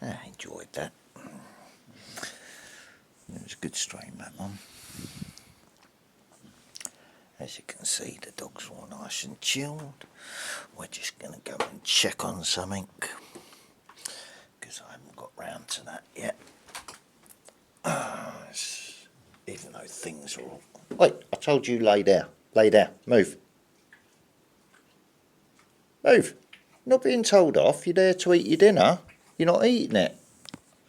I enjoyed that. It was a good stream, that one. As you can see, the dog's all nice and chilled. We're just going to go and check on something, because I haven't got round to that yet. Even though things are all... Wait, I told you lay down. Lay down. Move. Move. Not being told off. You're there to eat your dinner. You're not eating it.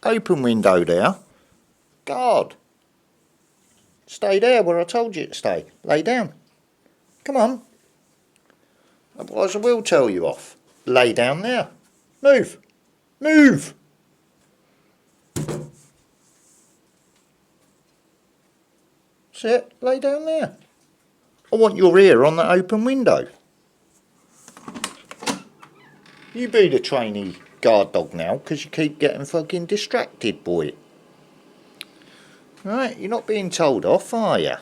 Open window there. God. Stay there where I told you to stay. Lay down. Come on. Otherwise I will tell you off. Lay down there. Move. Move. Sit. Lay down there. I want your ear on that open window. You be the trainee guard dog now, because you keep getting fucking distracted, boy. Right, you're not being told off, are you?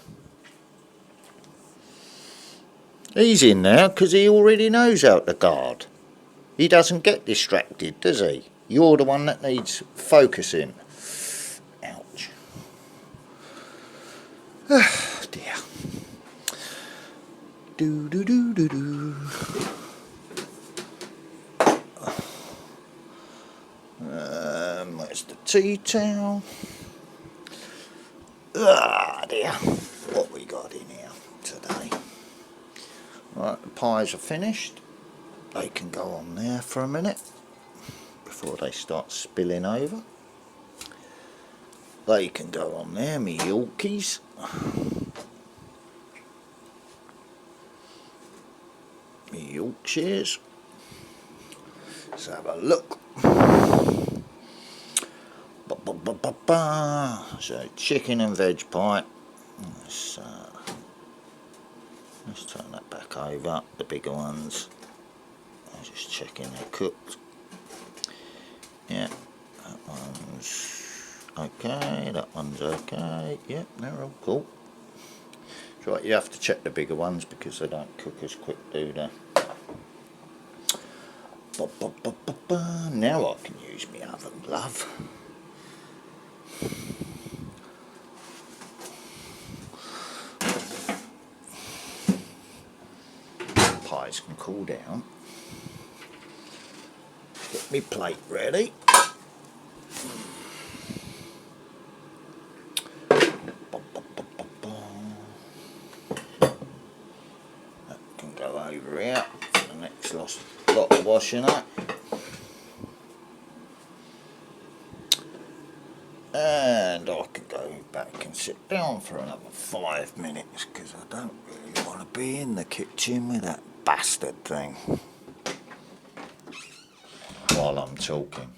He's in there because he already knows how to guard. He doesn't get distracted, does he? You're the one that needs focusing. Ouch. Oh dear. Do do do do do. Where's the tea towel? Ah dear. What we got in here today? Right, the pies are finished. They can go on there for a minute before they start spilling over. They can go on there, me Yorkies. Me Yorkshires. Let's have a look. So chicken and veg pie. Let's turn that back over, the bigger ones. I'm just checking they're cooked. Yeah, that one's okay, that one's okay. Yep, they're all cool. That's right, you have to check the bigger ones because they don't cook as quick, do they? Now I can use my oven glove. Pies can cool down. Get me plate ready. That can go over here for the next lot of washing up. And I can go back and sit down for another 5 minutes because I don't really want to be in the kitchen with that bastard thing while I'm talking.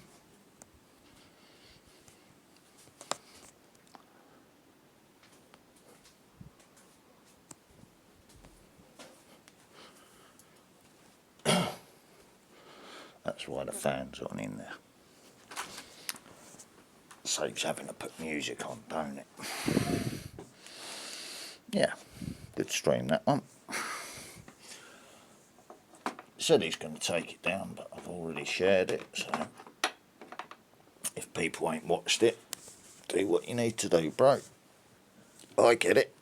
That's why the fan's on in there. Saves having to put music on, don't it? Yeah, good stream that one. Said he's going to take it down, but I've already shared it, so if people ain't watched it, do what you need to do, bro. I get it.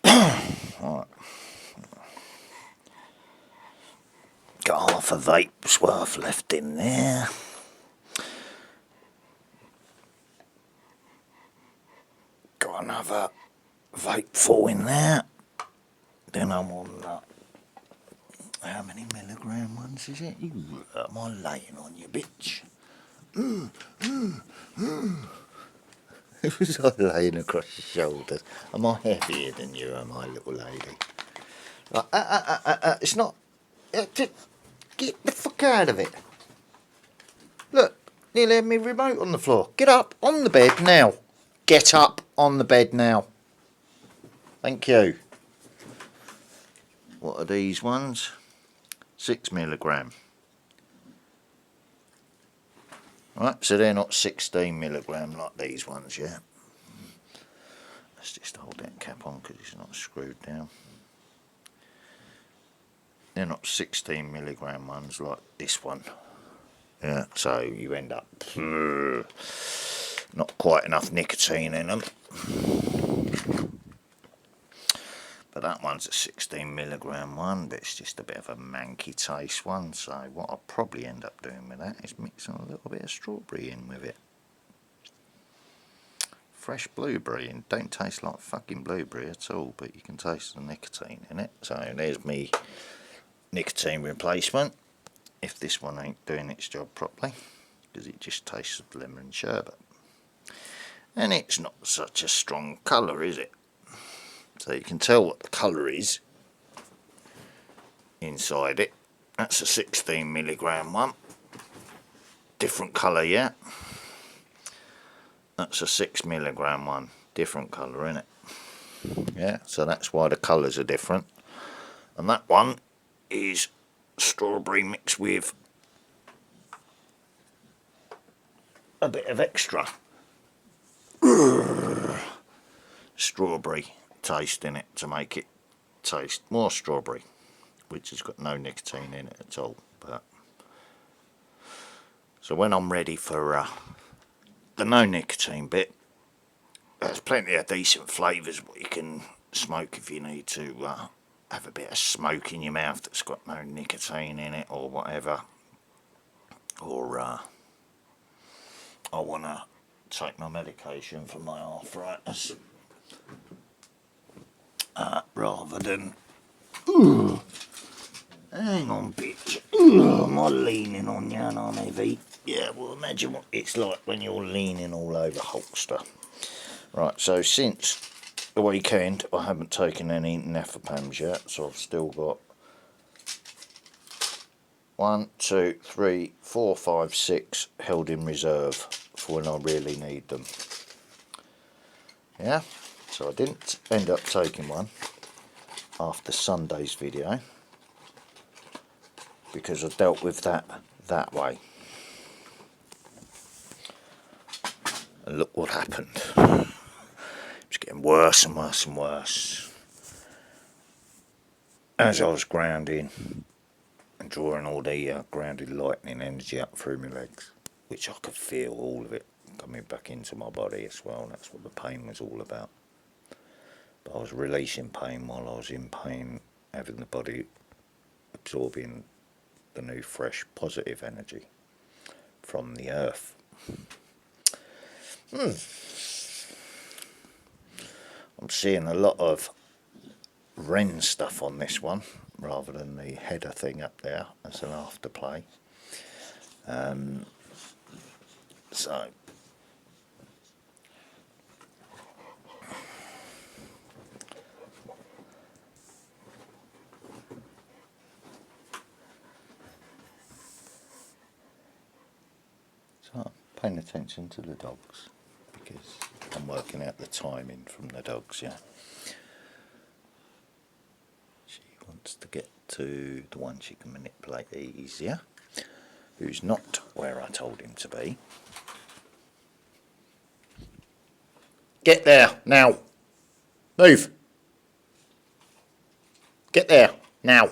Right. Got half a vape's worth left in there. Got another vape full in there. Then I'm on how many milligram ones is it? Am I laying on you, bitch? Was I laying across your shoulders? Am I heavier than you, am I, little lady? It's not. Get the fuck out of it. Look, nearly had me remote on the floor. Get up on the bed now. Get up on the bed now. Thank you. What are these ones? 6 milligram. Right, so they're not 16 milligram like these ones, yeah. Let's just hold that cap on because it's not screwed down. They're not 16 milligram ones like this one. Yeah, so you end up not quite enough nicotine in them. But that one's a 16mg one, but it's just a bit of a manky taste one. So what I'll probably end up doing with that is mixing a little bit of strawberry in with it. Fresh blueberry, and don't taste like fucking blueberry at all, but you can taste the nicotine in it. So there's me nicotine replacement, if this one ain't doing its job properly, because it just tastes of lemon sherbet. And it's not such a strong colour, is it? So you can tell what the colour is inside it. That's a 16mg one. Different colour, yeah. That's a 6mg one. Different colour in it. Yeah, so that's why the colours are different. And that one is strawberry mixed with a bit of extra strawberry taste in it to make it taste more strawberry, which has got no nicotine in it at all. But so when I'm ready for the no nicotine bit, there's plenty of decent flavours what you can smoke if you need to have a bit of smoke in your mouth that's got no nicotine in it or whatever. Or I want to take my medication for my arthritis rather than hang on bitch, am I leaning on you and I'm heavy? Yeah, well imagine what it's like when you're leaning all over Hulkster. Right, so since the weekend I haven't taken any nefapams yet, so I've still got 1, 2, 3, 4, 5, 6 held in reserve for when I really need them. Yeah, so I didn't end up taking one after Sunday's video because I dealt with that way. And look what happened. It's getting worse and worse and worse. As I was grounding and drawing all the grounded lightning energy up through my legs, which I could feel all of it coming back into my body as well. That's what the pain was all about. But I was releasing pain while I was in pain, having the body absorbing the new fresh positive energy from the earth. I'm seeing a lot of Ren stuff on this one rather than the header thing up there as an afterplay. So I'm paying attention to the dogs because I'm working out the timing from the dogs, yeah. She wants to get to the one she can manipulate easier, who's not where I told him to be. Get there, now. Move. Get there, now.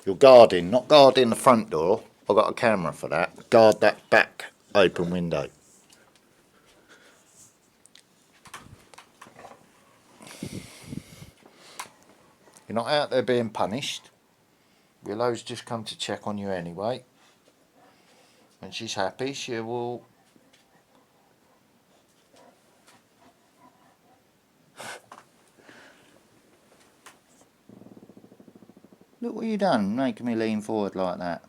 You're guarding, not guarding the front door. I've got a camera for that. Guard that back open window. You're not out there being punished. Willow's just come to check on you anyway. When she's happy, she will... Look what you done, making me lean forward like that.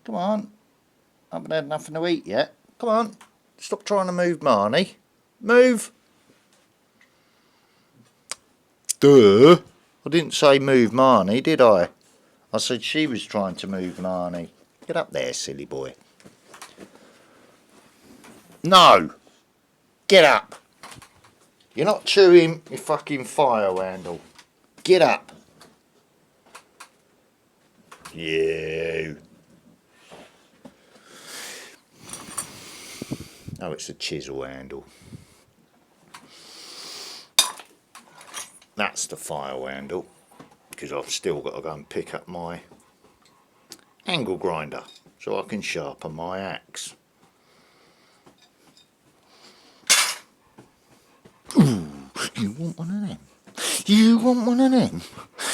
Come on. I haven't had nothing to eat yet. Come on. Stop trying to move Marnie. Move. Duh. I didn't say move Marnie, did I? I said she was trying to move Marnie. Get up there, silly boy. No. Get up. You're not chewing your fucking fire handle. Get up. You. Oh, it's a chisel handle. That's the file handle, because I've still got to go and pick up my angle grinder so I can sharpen my axe. Ooh, you want one of them? You want one of them?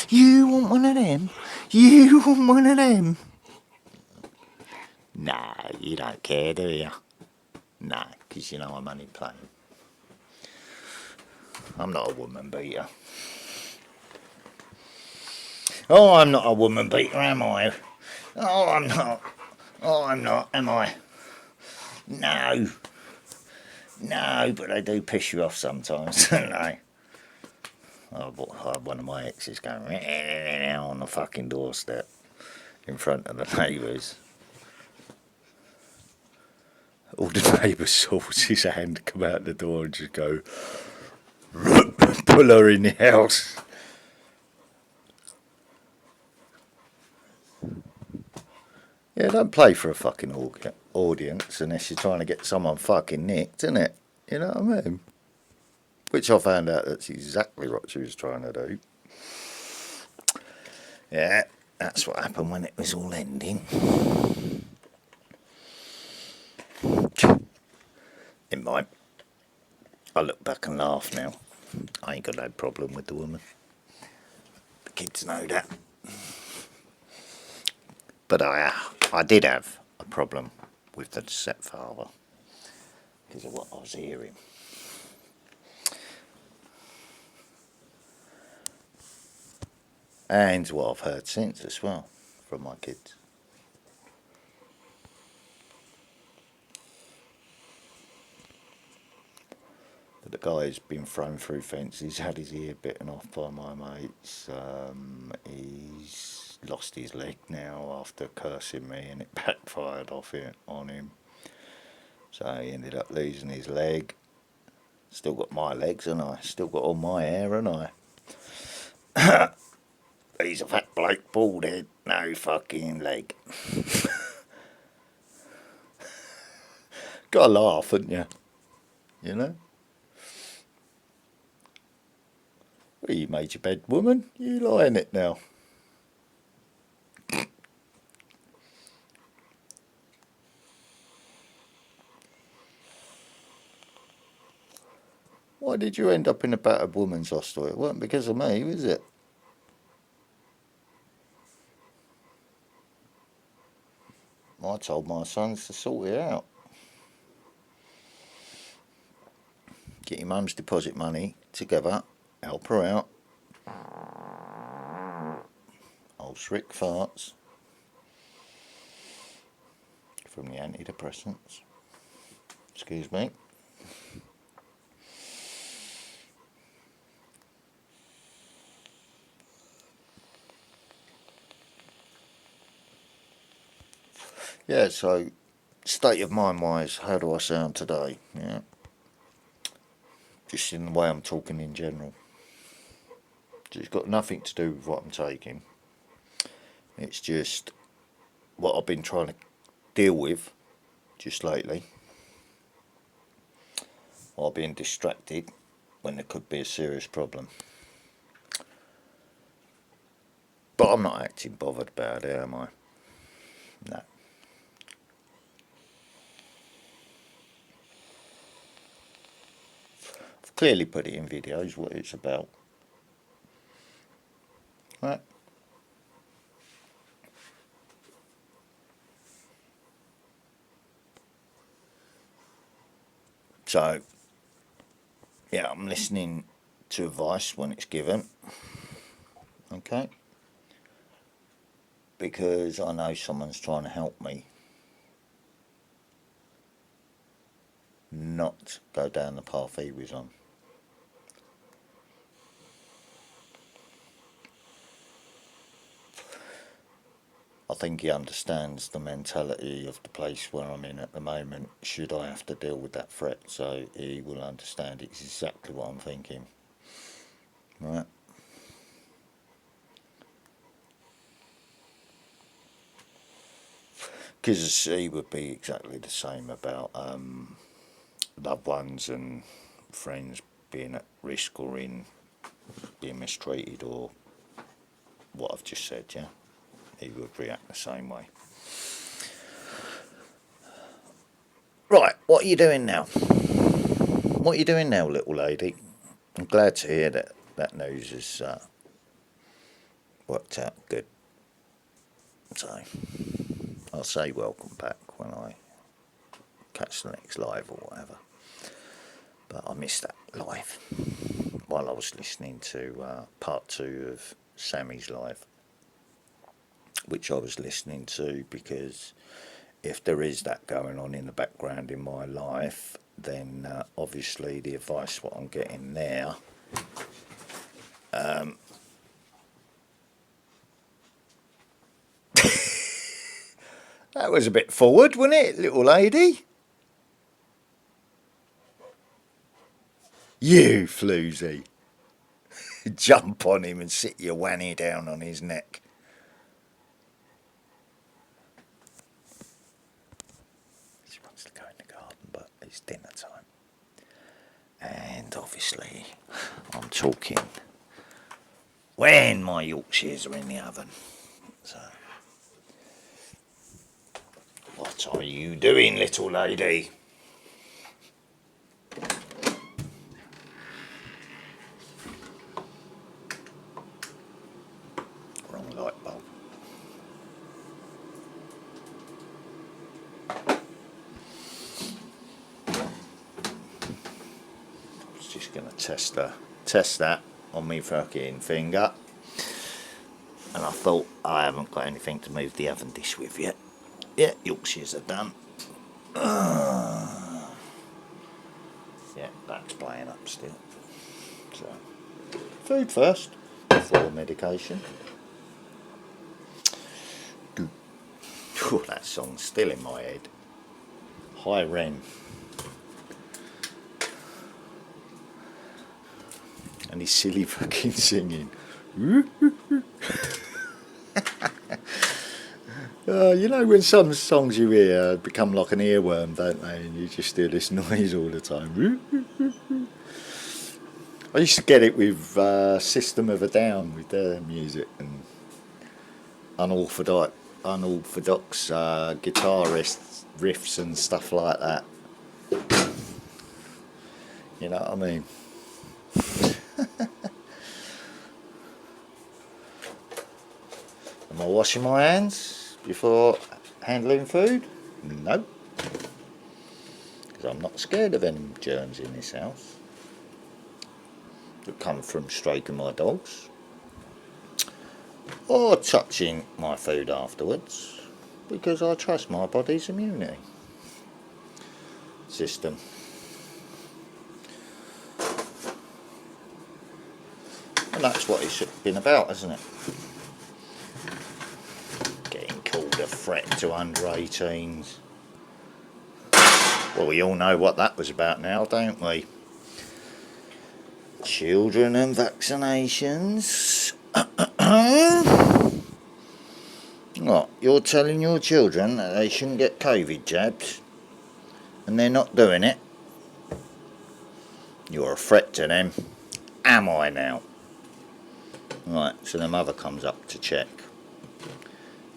You want one of them? You want one of them? Nah, you don't care, do you? Nah, because you know I'm only playing. I'm not a woman beater. Oh, I'm not a woman beater, am I? Oh, I'm not. Oh, I'm not, am I? No. No, but they do piss you off sometimes, don't they? I had one of my exes going on the fucking doorstep in front of the neighbours. All the neighbours saw was his hand come out the door and just go pull her in the house. Yeah, don't play for a fucking audience unless you're trying to get someone fucking nicked, isn't it? You know what I mean? Which I found out that's exactly what she was trying to do. Yeah, that's what happened when it was all ending. In mind, I look back and laugh now. I ain't got no problem with the woman. The kids know that. But I did have a problem with the stepfather because of what I was hearing. And what I've heard since as well from my kids. But the guy's been thrown through fences, had his ear bitten off by my mates. He's lost his leg now after cursing me, and it backfired on him. So he ended up losing his leg. Still got my legs, and I still got all my hair, and I. He's a fat bloke, bald head, no fucking leg. Gotta laugh, haven't you? You know? Well, you made your bed, woman. You lie in it now. Why did you end up in a battered woman's hostel? It wasn't because of me, was it? I told my sons to sort it out. Get your mum's deposit money together, help her out. Old Shrick farts from the antidepressants. Excuse me. Yeah, so state of mind wise, how do I sound today? Yeah. Just in the way I'm talking in general. It's got nothing to do with what I'm taking. It's just what I've been trying to deal with just lately. Or being distracted when there could be a serious problem. But I'm not acting bothered about it, am I? No. I've clearly put it in videos what it's about. Right. So, yeah, I'm listening to advice when it's given. Okay? Because I know someone's trying to help me not go down the path he was on. I think he understands the mentality of the place where I'm in at the moment, should I have to deal with that threat, so he will understand it's exactly what I'm thinking. Right? Because he would be exactly the same about loved ones and friends being at risk or being mistreated or what I've just said, yeah? he would react the same way. Right, what are you doing now? What are you doing now, little lady? I'm glad to hear that that news has worked out good. So, I'll say welcome back when I catch the next live or whatever. But I missed that live while I was listening to part 2 of Sammy's live, which I was listening to because if there is that going on in the background in my life, then obviously the advice what I'm getting there that was a bit forward, wasn't it, little lady? You floozy. Jump on him and sit your wanny down on his neck. She wants to go in the garden, but it's dinner time. And obviously, I'm talking when my Yorkshires are in the oven. So, what are you doing, little lady? Wrong light bulb. I was just going to test that on me fucking finger. And I thought, I haven't got anything to move the oven dish with yet. Yeah, Yorkshires are done. Yeah, back's playing up still. So, food first, before medication. Oh, that song's still in my head. Hi Ren. And he's silly fucking singing. You know when some songs you hear become like an earworm, don't they? And you just hear this noise all the time. I used to get it with System of a Down with their music and unorthodox guitarists, riffs and stuff like that. You know what I mean? Am I washing my hands before handling food? No. Because I'm not scared of any germs in this house that come from stroking my dogs or touching my food afterwards, because I trust my body's immunity system. And that's what it's been about, isn't it? Getting called a threat to under 18s. Well, we all know what that was about now, don't we? Children and vaccinations. What, you're telling your children that they shouldn't get COVID jabs and they're not doing it? You're a threat to them. Am I now? Right, so the mother comes up to check.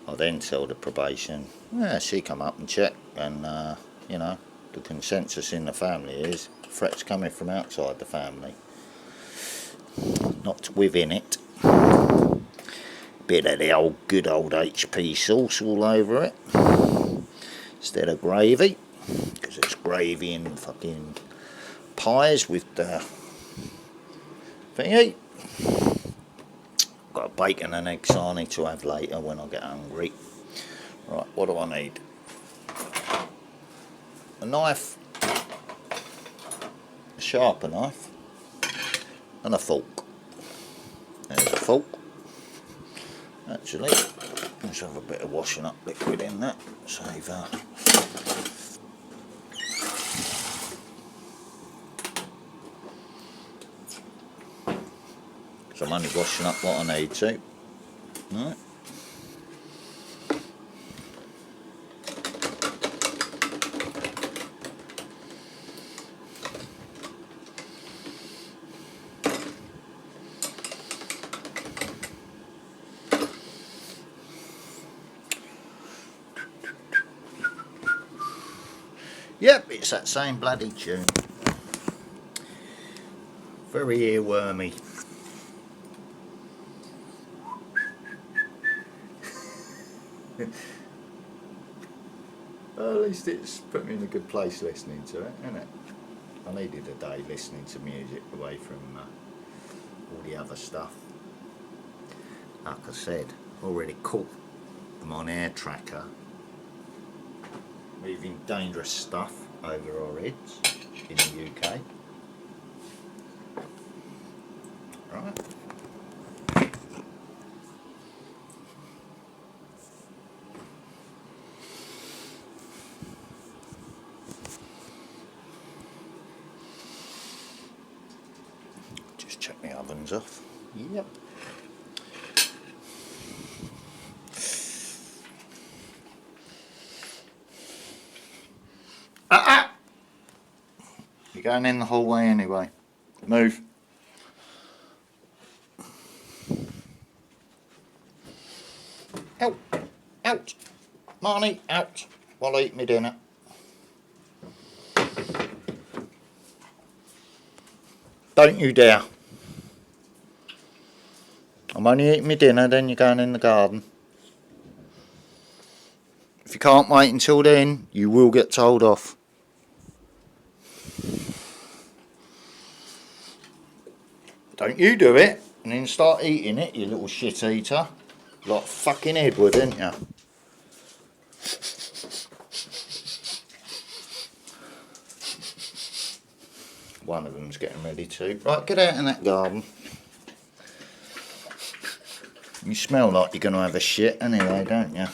I then tell the probation, yeah, she come up and check, and you know, the consensus in the family is threats coming from outside the family, not within it. Bit of the good old HP sauce all over it instead of gravy, because it's gravy in fucking pies with the thingy. Got a bacon and egg sarnie to have later when I get hungry. Right, what do I need? A knife, a sharper knife, and a fork. There's a fork. Actually, let's have a bit of washing up liquid in that. Save that. So I'm only washing up what I need to. Right. Yep, it's that same bloody tune. Very earwormy. Well, at least it's put me in a good place listening to it, isn't it? I needed a day listening to music away from all the other stuff. Like I said, already caught them on air tracker, moving dangerous stuff over our heads in the UK. Right. Just check my ovens off. Yep. You're going in the hallway anyway. Move. Out. Out. Marnie, out. While I eat my dinner. Don't you dare. I'm only eating my dinner, then you're going in the garden. If you can't wait until then, you will get told off. Don't you do it, and then start eating it, you little shit eater. Like fucking Edward, ain't you? One of them's getting ready to. Right, get out in that garden. You smell like you're going to have a shit anyway, don't you?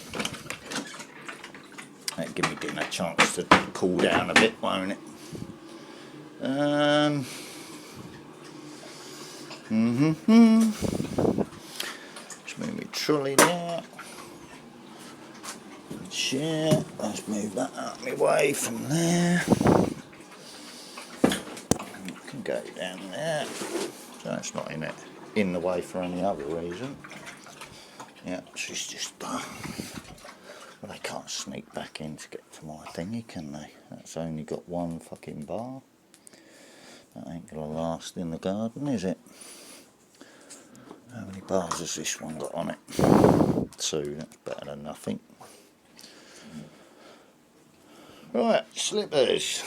That'll give me dinner a chance to cool down a bit, won't it? Let's move my trolley there. Chair. Let's move that out of my way from there. Can go down there. So it's not in the way for any other reason. Yeah, she's just well, they can't sneak back in to get to my thingy, can they? That's only got one fucking bar. That ain't gonna last in the garden, is it? How many bars has this one got on it? 2, that's better than nothing. Right, slippers.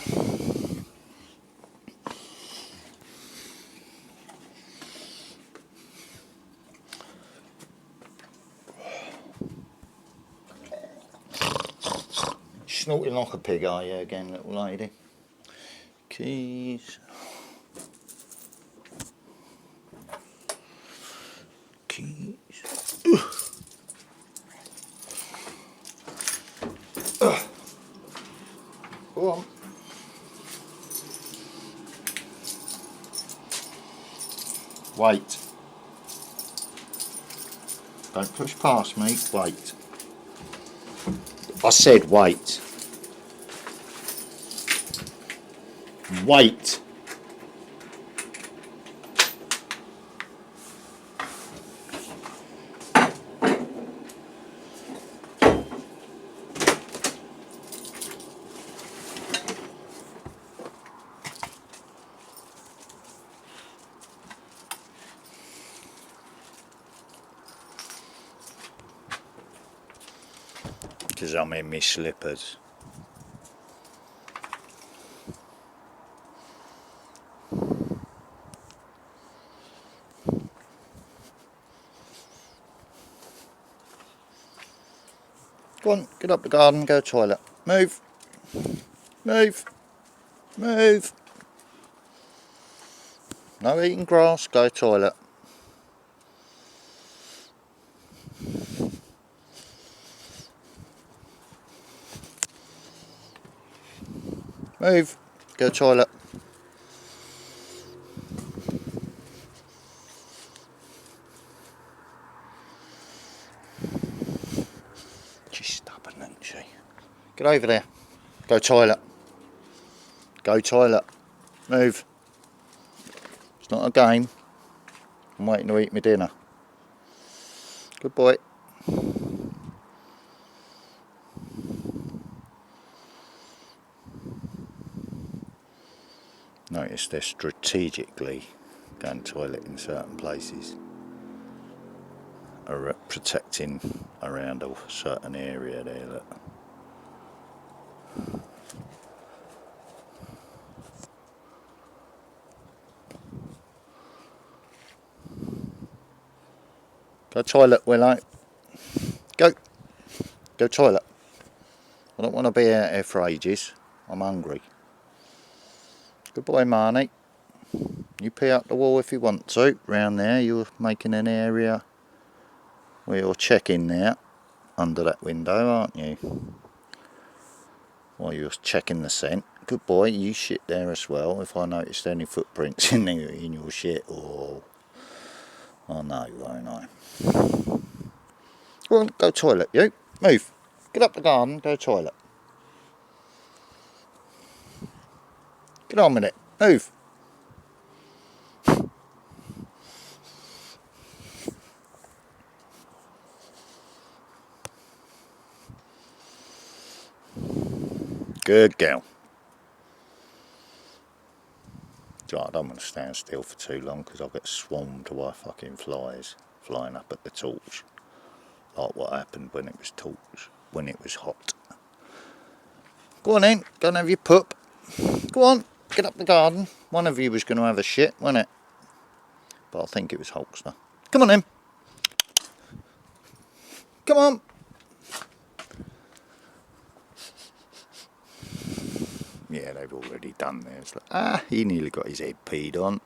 Snorting like a pig, are you again, little lady? Keys. Go on. Wait. Don't push past me. Wait. I said wait. Wait. Because I'm in my slippers. Go on, get up the garden, go to the toilet. Move. Move. Move. No eating grass, go to the toilet. Move. Go to the toilet. She's stubborn, isn't she? Get over there. Go toilet. Go toilet. Move. It's not a game. I'm waiting to eat my dinner. Good boy. Notice they're strategically going toilet in certain places, are protecting around a certain area there. Look. Go toilet, Willow. Go. Go toilet. I don't want to be out here for ages. I'm hungry. Good boy, Marnie. You pee up the wall if you want to. Round there, you're making an area where you're checking there under that window, aren't you? While you're checking the scent. Good boy, you shit there as well. If I noticed any footprints in your shit, or I know, won't I? Go on, go toilet, you. Move. Get up the garden, go toilet. Get on with it. Move. Good girl. I don't want to stand still for too long because I'll get swarmed by fucking flies flying up at the torch. Like what happened when it was hot. Go on in, go and have your pup. Go on, get up the garden. One of you was going to have a shit, wasn't it? But I think it was Hulkster. Come on in. Come on. Yeah, they've already done theirs. Like, he nearly got his head peed on.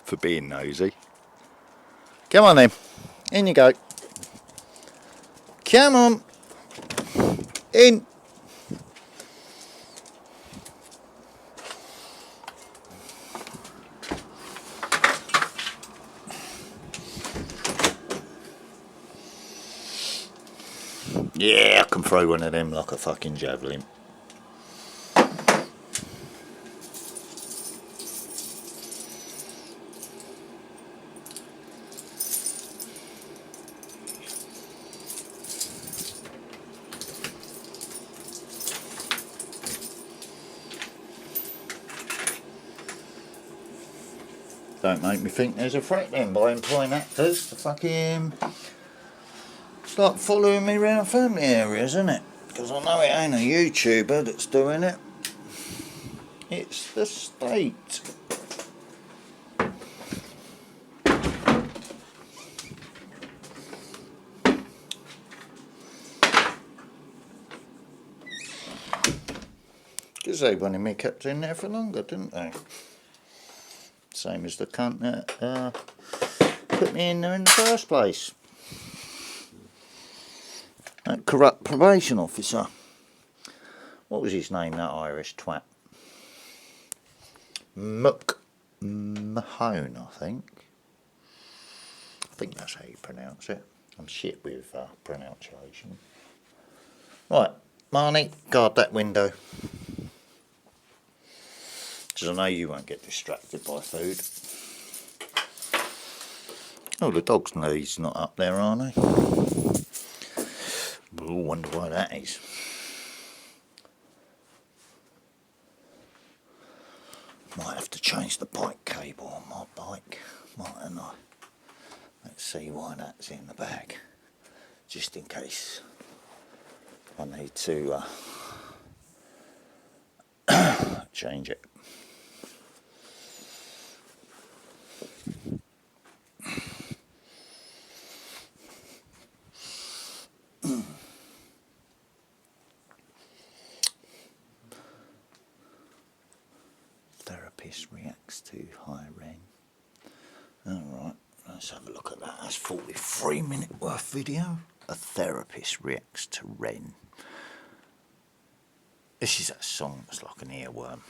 For being nosy. Come on then. In you go. Come on. In. Yeah, I can throw one of them like a fucking javelin. Don't make me think there's a threat then by employing actors to fucking start following me around family areas, isn't it? Because I know it ain't a YouTuber that's doing it. It's the state. Because they wanted me kept in there for longer, didn't they? Same as the cunt that put me in there in the first place. That corrupt probation officer. What was his name, that Irish twat? Mahone, I think. I think that's how you pronounce it. I'm shit with pronunciation. Right, Marnie, guard that window. Because I know you won't get distracted by food. Oh, the dog's knees not up there, are they? I wonder why that is. Might have to change the bike cable on my bike, mightn't I? Let's see why that's in the bag. Just in case I need to change it. Therapist reacts to high Ren. Alright, let's have a look at that. That's 43-minute worth video. A therapist reacts to Ren. This is a song that's like an earworm.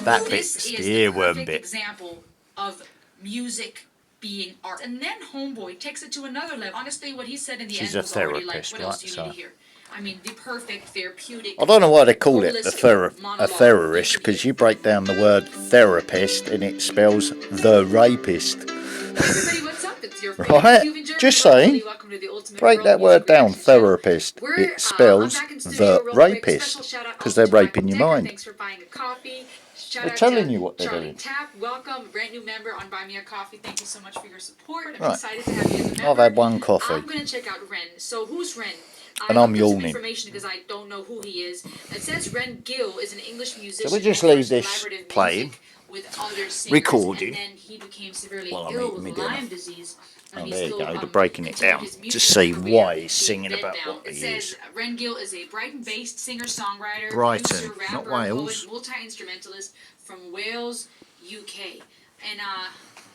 That bit's the earworm bit. Example of music being art. And then Homeboy takes it to another level. Honestly, what he said in the end was already like, what else do you need to hear? I mean, the perfect therapeutic. I don't know why they call it a therapist, because you break down the word therapist and it spells the rapist. Everybody, what's up? It's It's your Right? You've enjoyed Just the saying. welcome to the Ultimate Break World that Music word down, Reaction Channel. therapist. We're, It I'm spells back in studio the real quick. rapist. Special shout out Because also they're to raping Michael your Decker. mind. Thanks for buying a coffee. Shout They're out telling to you what they're Charlie doing. Tapp. Welcome, a brand new member on Buy Me a Coffee. Thank you so much for your support. I'm Right. excited to have you as a member. I've had one coffee. I'm going to check out Ren. So who's Ren? And I I'm looked up some yawning. information because I don't know who he is. It says Ren Gill is an English musician. So we'll just who leave does this collaborative playing. music with other singers, Recording. and then he became severely While I'm ill eating with my dinner. Lyme disease. Oh, He's there you still, go. They're breaking it continued down his to musical see career why he's being singing bed about bound. what It he says is. Ren Gill is a Brighton-based singer-songwriter, Brighton, producer, not rapper, Wales. poet, multi-instrumentalist from Wales, UK. And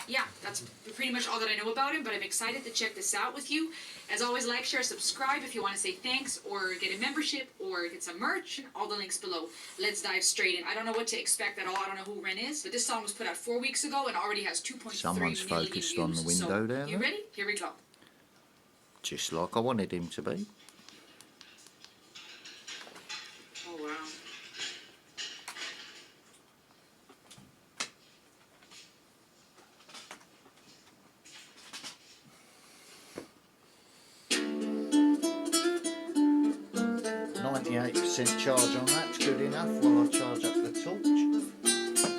yeah, that's pretty much all that I know about him, but I'm excited to check this out with you. As always, like, share, subscribe if you want to say thanks or get a membership or get some merch. All the links below. Let's dive straight in. I don't know what to expect at all. I don't know who Ren is, but this song was put out 4 weeks ago and already has 2.3 Someone's million focused views. on the window So, there. you ready? Here we go. Just like I wanted him to be. Oh, wow. %98 charge on that's good enough while I charge up the torch.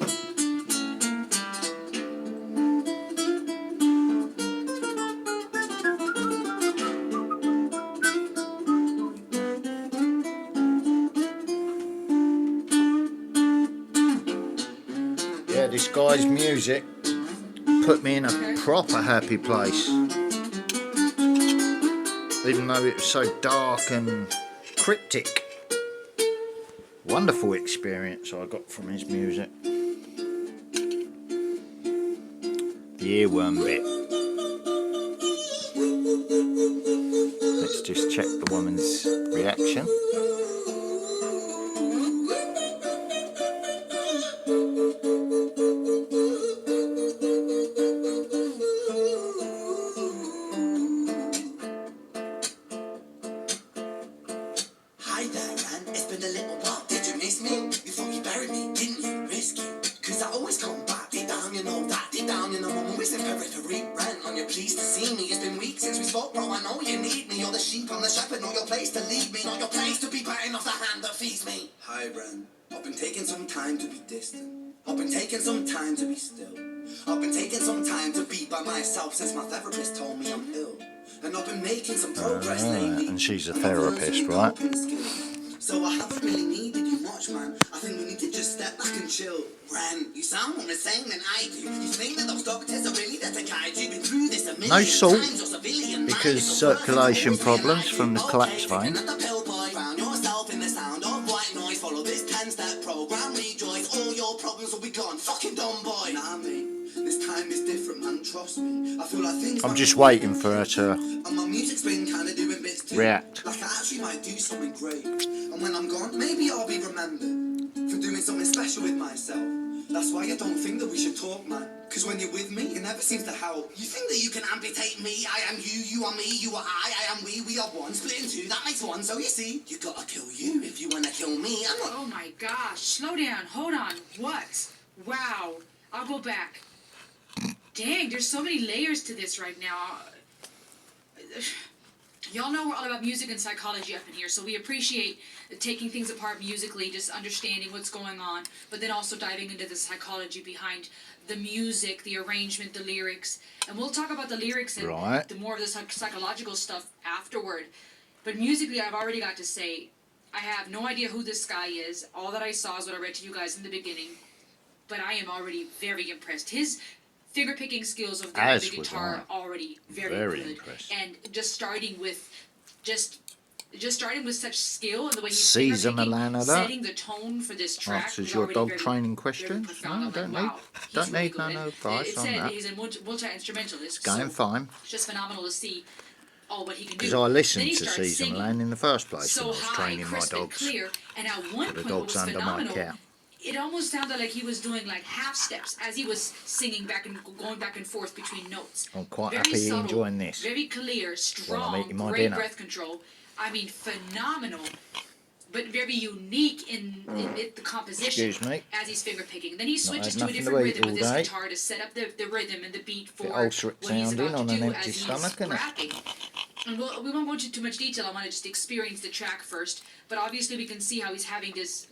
Yeah, this guy's music put me in a proper happy place. Even though it was so dark and cryptic. Wonderful experience I got from his music. The earworm bit. Let's just check the woman's reaction. Hi there, Ren. It's been a little while. Did you miss me? You thought you buried me, didn't you? Risky. Cause I always come back. Deep down, you know that. Deep down, you know I'm always in periphery. Ren, on your pleased to see me. It's been weeks since we spoke, bro. I know you need me. You're the sheep, I'm the shepherd. Not your place to lead me. Not your place to be biting off the hand that feeds me. Hi, Ren. I've been taking some time to be distant. I've been taking some time to be still. I've been taking some time to be by myself since my therapist told me I'm ill. And I've been making some progress lately. And she's a therapist, right? So I haven't really needed you much, man. I think we need to just step back and chill. Ren, you sound more insane than I do. You think that those doctors are really there to guide you? Been through this a million No salt, times, or civilian because mind. circulation problems from the collapsed vein. At the pill boy, drown yourself in the sound of white noise. Follow this 10-step program, rejoice. All your problems will be gone. Fucking dumb boy. Nah, mate. This time is different, man. Trust me. I feel like things. I'm just waiting for her to and my music's been kind of doing bits too. react. Like I actually might do something great. And when I'm gone, maybe I'll be remembered for doing something special with myself. That's why I don't think that we should talk, man. Cause when you're with me, it never seems to help. You think that you can amputate me? I am you, you are me, you are I am we are one. Split in two, that makes one. So you see, you gotta kill you if you wanna kill me. I'm not. Oh my gosh. Slow down. Hold on. What? Wow. I'll go back. Dang, there's so many layers to this right now. Y'all know we're all about music and psychology up in here, so we appreciate taking things apart musically, just understanding what's going on, but then also diving into the psychology behind the music, the arrangement, the lyrics. And we'll talk about the lyrics and Right. the more of the psychological stuff afterward. But musically, I've already got to say, I have no idea who this guy is. All that I saw is what I read to you guys in the beginning. But I am already very impressed. His finger-picking skills of the As the was guitar I. are already very good. Impressed. And just starting with such skill and the way he's Season finger-picking, Alana, that setting the tone for this track. answers is your already dog very, training very questions. profound. No, I'm don't like, need, wow, he's don't really need good. no It advice on said that. he's a multi-instrumentalist. It's going so fine. it's just phenomenal to see all what he can do. Because I Then listened he to starts Season singing Lane in the first place so when I was high, training my crisp and dogs. clear, and at one The point, what dog's was under my phenomenal, care. it almost sounded like he was doing like half steps as he was singing back and going back and forth between notes. I'm quite Very happy subtle, enjoying this. very clear, While I'm strong, eating my great dinner. breath control. I mean, phenomenal. but very unique in the composition. Excuse me. As he's finger picking. Then he Not switches had to a nothing different to eat rhythm with all his day. guitar to set up the rhythm and the beat for Bit ulcerate what he's sounding about on to an do empty as he's stomach, innit? rapping. And we won't go into too much detail. I want to just experience the track first. But obviously we can see how he's having this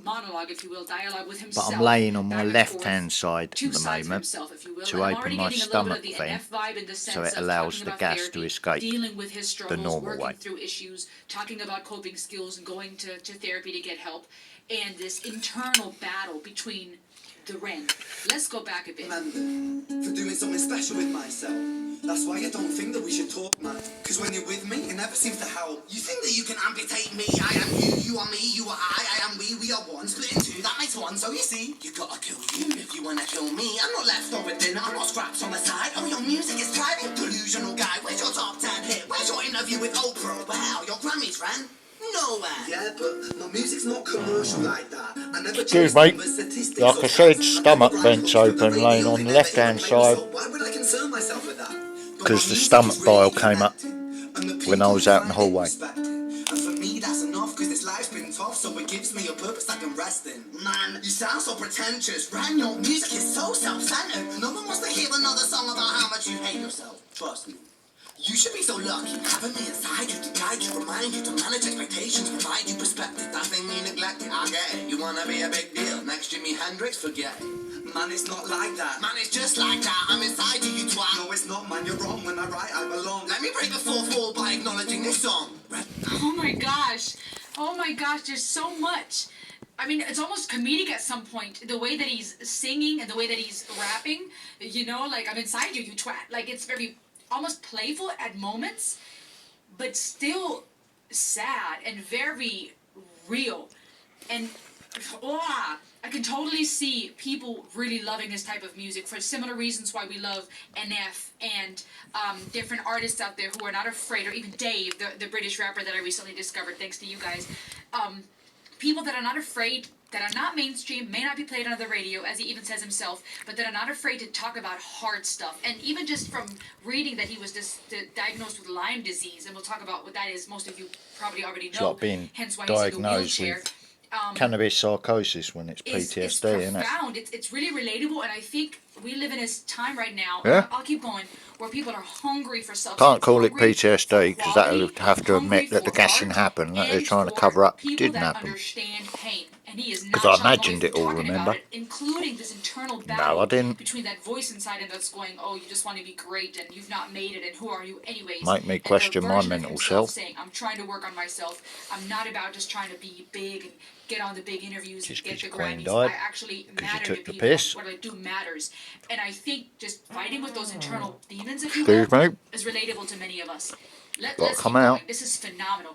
monologue, if you will, dialogue with But himself. I'm laying on my back and left-hand forth, side two at the sides of moment himself, if you will. to And I'm open already my getting a little bit stomach of the vent NF vibe in the so sense it of allows talking the about gas therapy, to escape dealing with his struggles, normal working way. through issues, talking about coping skills and going to therapy to get help, and this internal battle between the Ren. Let's go back a bit. Remember, for doing something special with myself. That's why I don't think that we should talk, man. Cause when you're with me, it never seems to help. You think that you can amputate me? I am you, you are me, you are I am we are one. Split in two, that makes one. So you see, you gotta kill you if you wanna kill me. I'm not leftover dinner, I'm not scraps on the side. Oh, your music is thriving, delusional guy. Where's your top 10 hit? Where's your interview with Oprah? Wow, your Grammys ran nowhere. Yeah, but my music's not commercial like that. I never Excuse me. Like I said, stomach vents open, laying on the left-hand side, Why would I concern myself with that? because the stomach bile came up when I was out in the hallway. And for me, that's enough, because this life's been tough, so it gives me a purpose I can rest in. Man, you sound so pretentious. Ran, your music is so self-centered. No one wants to hear another song about how much you hate yourself. Trust me. You should be so lucky, having me inside you to guide you, remind you to manage expectations, provide you perspective. That thing you neglected, I get it. You wanna be a big deal, next Jimi Hendrix, forget it. Man, it's not like that. Man, it's just like that. I'm inside you, you twat. No, it's not, man. You're wrong. When I write, I belong. Let me break the fourth wall by acknowledging this song. Oh my gosh. Oh my gosh, there's so much. I mean, it's almost comedic at some point. The way that he's singing and the way that he's rapping, you know, like, I'm inside you, you twat. Like, it's very almost playful at moments, but still sad and very real. And I can totally see people really loving his type of music for similar reasons why we love NF and different artists out there who are not afraid, or even Dave, the British rapper that I recently discovered thanks to you guys. People that are not afraid, that are not mainstream, may not be played on the radio, as he even says himself, but that are not afraid to talk about hard stuff. And even just from reading that he was diagnosed with Lyme disease, and we'll talk about what that is, most of you probably already It's know, like being hence why he's in the diagnosed wheelchair. with cannabis psychosis when it's PTSD, It's isn't it? profound. It's really relatable, and I think we live in a time right now, Yeah. I'll keep going, where people are hungry for substance. Can't call it hungry PTSD because for that'll quality, have to hungry admit that the for gashing art, happened, that they're and trying to for cover up people didn't that happen. understand pain. And he is not 'Cause I shying away imagined from it all, talking remember? about it, including this internal No, battle I didn't. between that voice inside him that's going, "Oh, you just want to be great, and you've not made it, and who are you anyways?" Make me And the question my version of mental himself self. saying, "I'm trying to work on myself. I'm not about just trying to be big and get on the big interviews Just and get 'cause the your queen Grammys. died, I actually 'cause you matter took to the people. piss. What I do matters." And I think just fighting with those internal demons, if you Excuse will, me. is relatable to many of us. Gotta Let's come keep out. going. This is phenomenal.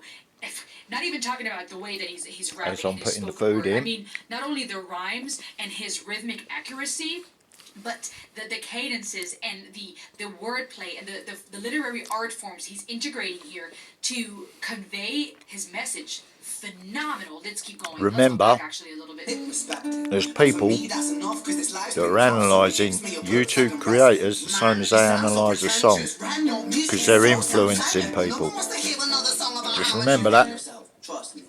Not even talking about the way that he's rapping As I'm and his putting the spoken food word. I in. mean, not only the rhymes and his rhythmic accuracy, but the cadences and the wordplay and the literary art forms he's integrating here to convey his message. Phenomenal. Let's keep going. Remember, Let's go back actually a little bit. there's people that are analysing YouTube creators the same as they analyse a song, because they're influencing people. Just remember that. Trust me.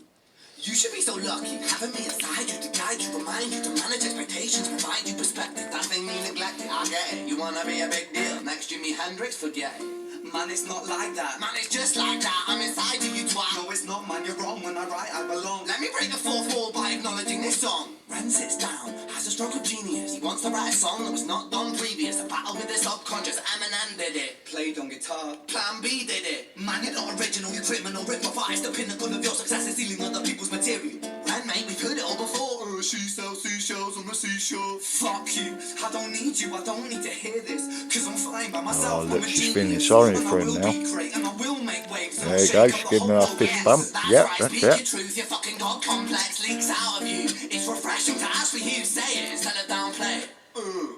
You should be so lucky, having me inside you to guide you, remind you to manage expectations, provide you perspective. That thing you neglected, I get it. You wanna be a big deal, next Jimi Hendrix, forget it. Man, it's not like that. Man, it's just like that. I'm inside you, you twat. No, it's not, man. You're wrong. When I write, I belong. Let me break the fourth wall by acknowledging this song. Ren sits down, has a stroke of genius. He wants to write a song that was not done previous. A battle with the subconscious. Eminem did it. Played on guitar. Plan B did it. Man, you're not original. You're criminal. Rhythmify. The pinnacle of your success is stealing other people's material. Ren, mate, we've heard it all before. She sells seashells on the seashore. Fuck you. I don't need you. I don't need to hear this. Cause I'm fine by myself. Oh, look, I'm a she's feeling genius. sorry And for I him will now. be great, and I will make waves. There you go, she's giving her a fist bump. Yep, Right, that's speak it. your truth, your fucking god complex leaks out of you. It's refreshing to actually hear you say it instead of downplay it.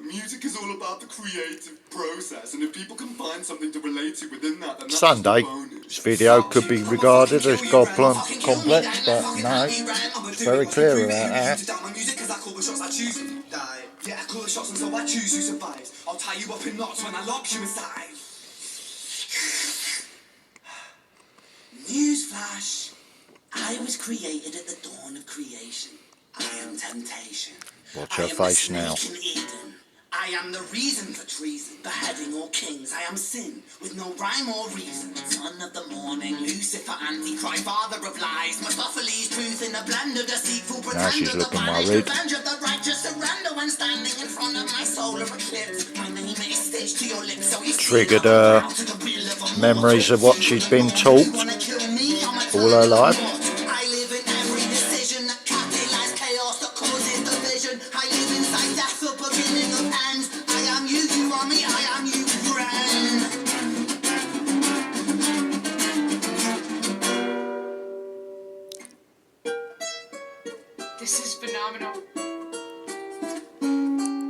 Music is all about the creative process, and if people can find something to relate to within that, then that's Sunday, just a bonus. this video could be regarded as God complex, but no, it's very clear about that. Yeah, I call the shots, and so I choose who survives. I'll tie you up in knots when I lock you inside. Newsflash, I was created at the dawn of creation. I am temptation. Watch I her am face the now. snake in Eden. I am the reason for treason, beheading all kings. I am sin, with no rhyme or reason. Son of the morning, Lucifer, Antichrist, father of lies. Mephistopheles, truth in a blend of deceitful pretender. Now she's The looking banished worried. revenge of the righteous surrender when standing in front of my solar eclipse. My name is stitched to your lips, so you Triggered see her how to the will of a memories of what she's been taught all her life. I live in every decision that catalyzes chaos, that causes division. I live inside death, the beginning of ends. I am you are me, I am you, friend. This is phenomenal.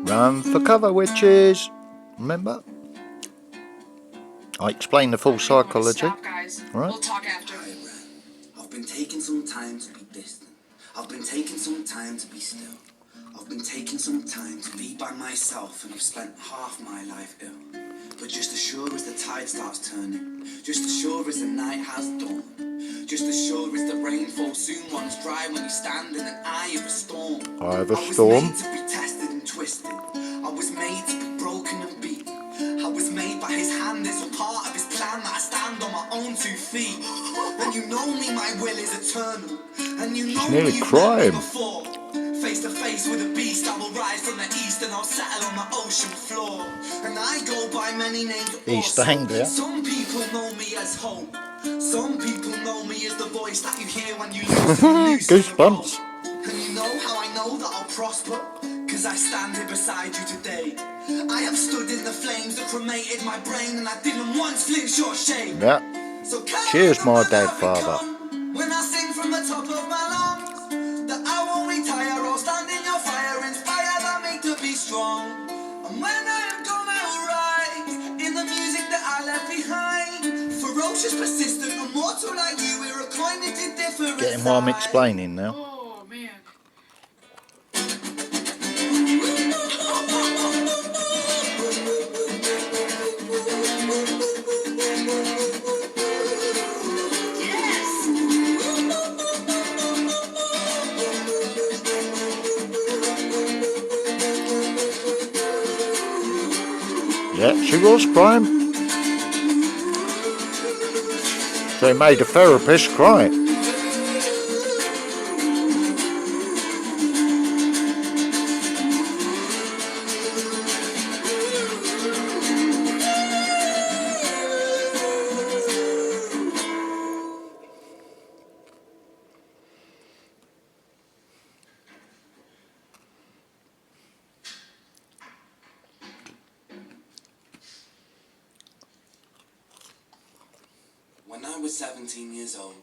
Run for cover, witches. Remember? I explained the full I think I'm gonna psychology. Stop, guys. Right. We'll talk after. Hi, Ren. I've been taking some time to be distant. I've been taking some time to be still. I've been taking some time to be by myself, and I've spent half my life ill. But just as sure as the tide starts turning, just as sure as the night has dawned, just as sure as the rain falls soon runs dry when you stand in an eye of a storm. Eye of a I was storm. made to be tested and twisted. I was made to be broken and beat. I was made by his hand, it's a part of his plan that I stand on my own 2 feet. And you know me, my will is eternal. And you know nearly me, you've crying. met me before. Face to face with a beast, I will rise from the east and I'll settle on the ocean floor. And I go by many names East also. Anglia. Some people know me as hope. Some people know me as the voice that you hear when you lose and lose Goosebumps. and you know how I know that I'll prosper? Cause I stand here beside you today. I have stood in the flames that cremated my brain, and I didn't once flinch or shake. Yeah. So Cheers, my dead father. when I sing from the top of my lungs, that I won't retire or stand in your fire, inspired by me to be strong. And when I am gone, I will rise in the music that I left behind. Ferocious, persistent, immortal like you, we're acquainted in different Getting what I'm sides. explaining now. Oh man. Yeah, she was crying. They made a therapist cry. When I was 17 years old,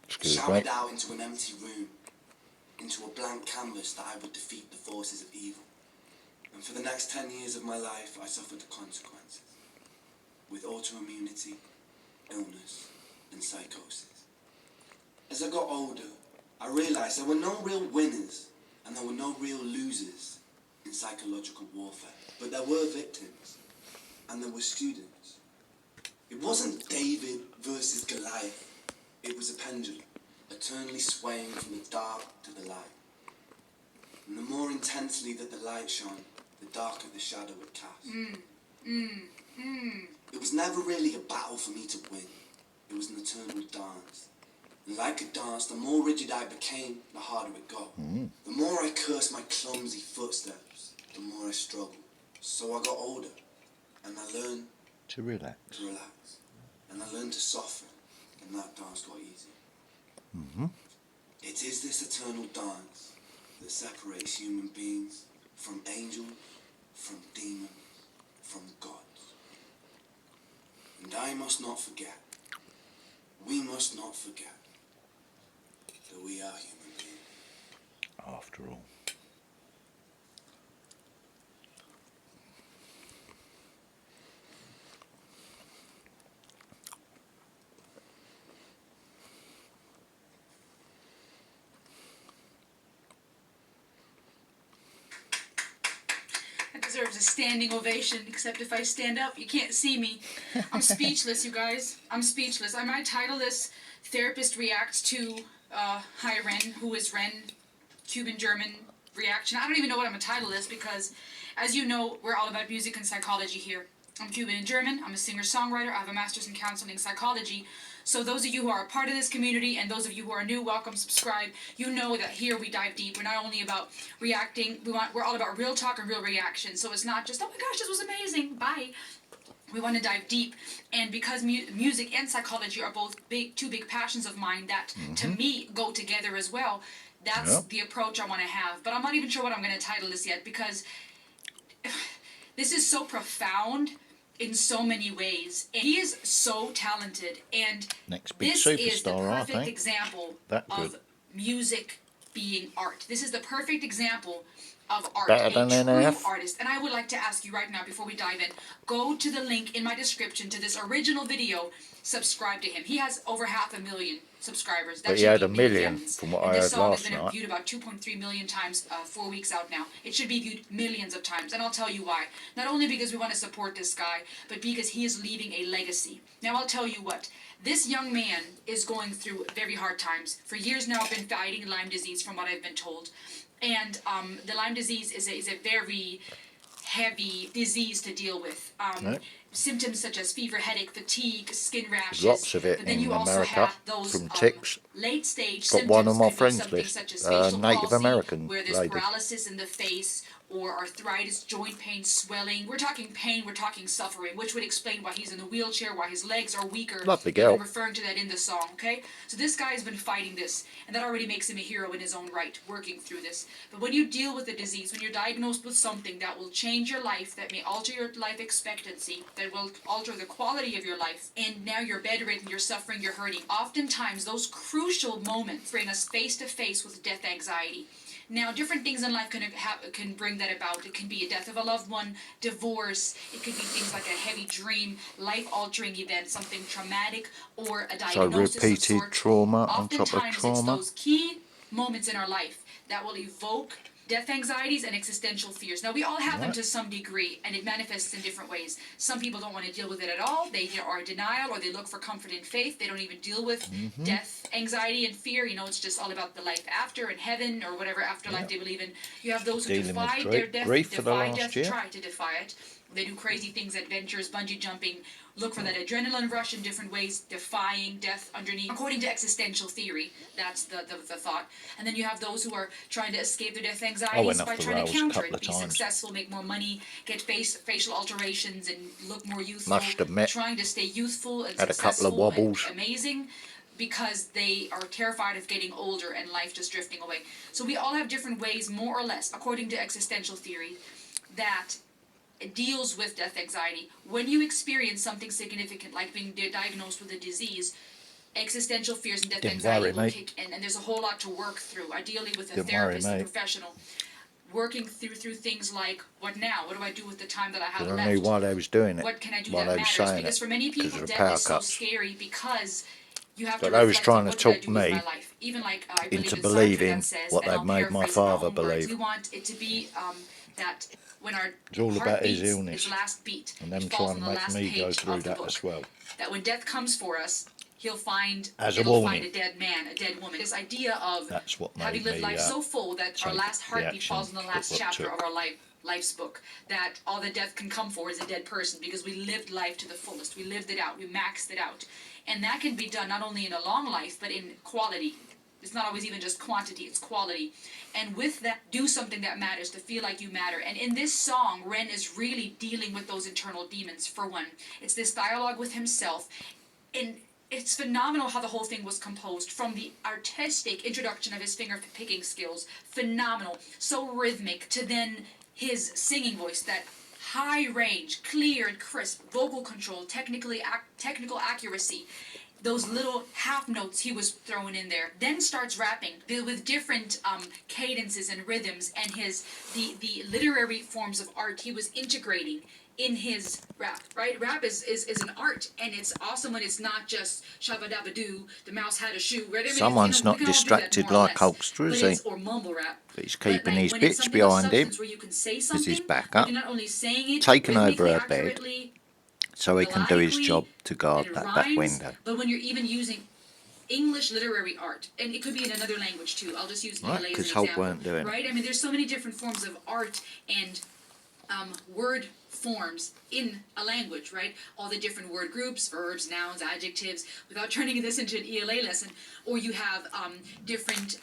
Excuse me. showered out into an empty room, into a blank canvas that I would defeat the forces of evil. And for the next 10 years of my life, I suffered the consequences, with autoimmunity, illness, and psychosis. As I got older, I realized there were no real winners and there were no real losers in psychological warfare, but there were victims and there were students. It wasn't David versus Goliath. It was a pendulum, eternally swaying from the dark to the light. And the more intensely that the light shone, the darker the shadow it cast. It was never really a battle for me to win. It was an eternal dance. And like a dance, the more rigid I became, the harder it got. The more I cursed my clumsy footsteps, the more I struggled. So I got older, and I learned To relax. to relax. And I learned to soften, and that dance got easier. It is this eternal dance that separates human beings from angels, from demons, from gods. And I must not forget, we must not forget, that we are human beings. After all. That deserves a standing ovation, except if I stand up, you can't see me. I'm speechless, you guys. I'm speechless. I might title this therapist reacts to Hi Ren, who is Ren, Cuban German reaction. I don't even know what I'm gonna title this because, as you know, we're all about music and psychology here. I'm Cuban and German. I'm a singer-songwriter. I have a master's in counseling psychology. So those of you who are a part of this community and those of you who are new, welcome, subscribe. You know that here we dive deep. We're not only about reacting. We're all about real talk and real reaction. So it's not just, oh my gosh, this was amazing, bye. We want to dive deep, and because music and psychology are both two big passions of mine that to me go together as well, that's the approach I want to have. But I'm not even sure what I'm going to title this yet, because this is so profound in so many ways. And he is so talented, and Next big this is the superstar, I perfect think. example That of good. music being art. This is the perfect example of art, Better a than true NF. artist. And I would like to ask you right now, before we dive in, go to the link in my description to this original video, subscribe to him. He has over 500,000 subscribers. That But he should had be 1 million, millions. from what And I this heard song has last been night. viewed about 2.3 million times, 4 weeks out now. It should be viewed millions of times, and I'll tell you why. Not only because we want to support this guy, but because he is leaving a legacy. Now I'll tell you what, this young man is going through very hard times. For years now, I've been fighting Lyme disease, from what I've been told. And the Lyme disease is a very heavy disease to deal with. Symptoms such as fever, headache, fatigue, skin rashes. Lots of it but then in you also America have those from ticks. late stage Got symptoms. one on my could be friends something list, such as facial Native palsy, American where there's lady. paralysis in the face, or arthritis, joint pain, swelling. We're talking pain, we're talking suffering, which would explain why he's in the wheelchair, why his legs are weaker. Lovely girl. Even referring to that in the song, okay? So this guy has been fighting this, and that already makes him a hero in his own right, working through this. But when you deal with a disease, when you're diagnosed with something that will change your life, that may alter your life expectancy, that will alter the quality of your life, and now you're bedridden, you're suffering, you're hurting, oftentimes those crucial moments bring us face to face with death anxiety. Now, different things in life can bring that about. It can be a death of a loved one, divorce. It could be things like a heavy dream, life-altering event, something traumatic, or a diagnosis of repeated sorts. trauma on top of Oftentimes, it's trauma. those key moments in our life that will evoke death anxieties and existential fears. Now, we all have them to some degree, and it manifests in different ways. Some people don't want to deal with it at all. They are in denial, or they look for comfort in faith. They don't even deal with death anxiety and fear. You know, it's just all about the life after and heaven, or whatever afterlife they believe in. You have those who Dealing with defy their death, grief for the defy last death, year. try to defy it. They do crazy things, adventures, bungee jumping, look for that adrenaline rush in different ways, defying death underneath. According to existential theory, that's the thought. And then you have those who are trying to escape their death anxieties off by the trying to rails a counter couple it, of be times. successful, make more money, get facial alterations, and look more youthful. Must admit, trying to stay youthful and had a couple of successful wobbles. and amazing, because they are terrified of getting older and life just drifting away. So we all have different ways, more or less, according to existential theory, that deals with death anxiety. When you experience something significant, like being diagnosed with a disease, existential fears and death Didn't anxiety worry will me. kick in, and there's a whole lot to work through, ideally with a Didn't worry therapist, a me. professional, working through things like, what now? What do I do with the time that I have I knew left? why they was doing it. What can I do While that they was matters? saying Because it. for many people, Because of the death power is so cuts. scary, because you have But to they was reflect trying on to what did I talk do with me my life. Even like I believe into in Sartre believing that says, what and they'd I'll made my paraphrase in our father own words, believe. we want it to be that when our It's all heart about his beats, illness. its last beat, And it them falls trying to on the make last me go page through of the that book. as well. That when death comes for us, he'll find As a it'll find warning. a dead man, a dead woman. This idea of That's what having made lived me life so full that our take last the heartbeat action falls in the that last what chapter took. of our life's book. That all that death can come for is a dead person, because we lived life to the fullest. We lived it out. We maxed it out. And that can be done not only in a long life, but in quality. It's not always even just quantity, it's quality. And with that, do something that matters, to feel like you matter. And in this song, Ren is really dealing with those internal demons, for one. It's this dialogue with himself. And it's phenomenal how the whole thing was composed, from the artistic introduction of his finger picking skills, phenomenal, so rhythmic, to then his singing voice, that high range, clear and crisp, vocal control, technical accuracy. Those little half notes he was throwing in there. Then starts rapping with different cadences and rhythms, and the literary forms of art he was integrating in his rap, right? Rap is an art, and it's awesome when it's not just shabba-dabba-doo, the mouse had a shoe. Right? I mean, Someone's not we can all do that distracted more or like less. Hulkster, is But he? it's, or mumble rap. But he's But, keeping like, his when it's bitch something of behind him, substance where you can say with something, his back but up, you're not only saying it taken over rhythmically, her bed, accurately, so he can do his melodically, job to guard and it that rhymes, back window. but when you're even using English literary art, and it could be in another language too. I'll just use Right, ELA as 'cause an Hope example. weren't doing it. Right? I mean, there's so many different forms of art and word forms in a language, right? All the different word groups, verbs, nouns, adjectives, without turning this into an ELA lesson. Or you have different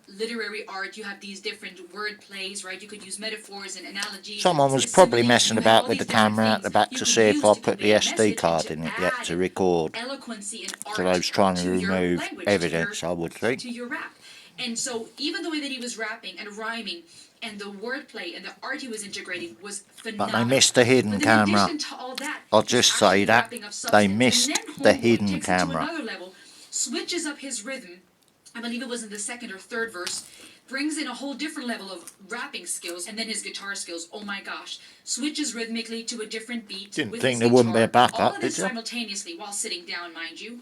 literary art, you have these different word plays, right? You could use metaphors and analogies. Someone was and probably similes. messing You have all about with the these different camera at the things back you to could see if use I to put the convey a SD message card and in it yet add to record. eloquency and art So I was trying to your remove language, evidence, I would think. to your rap. And so even the way that he was rapping and rhyming and the wordplay and the art he was integrating was phenomenal. But they missed the hidden But in camera. addition to all that, I'll he's just actually say that rapping of they substance. And missed then the Homeboy hidden takes it to camera. another level, switches up his rhythm. I believe it was in the second or third verse, brings in a whole different level of rapping skills, and then his guitar skills, oh my gosh, switches rhythmically to a different beat. Didn't with think his there wouldn't be a guitar. backup, All of this did you? simultaneously while sitting down, mind you.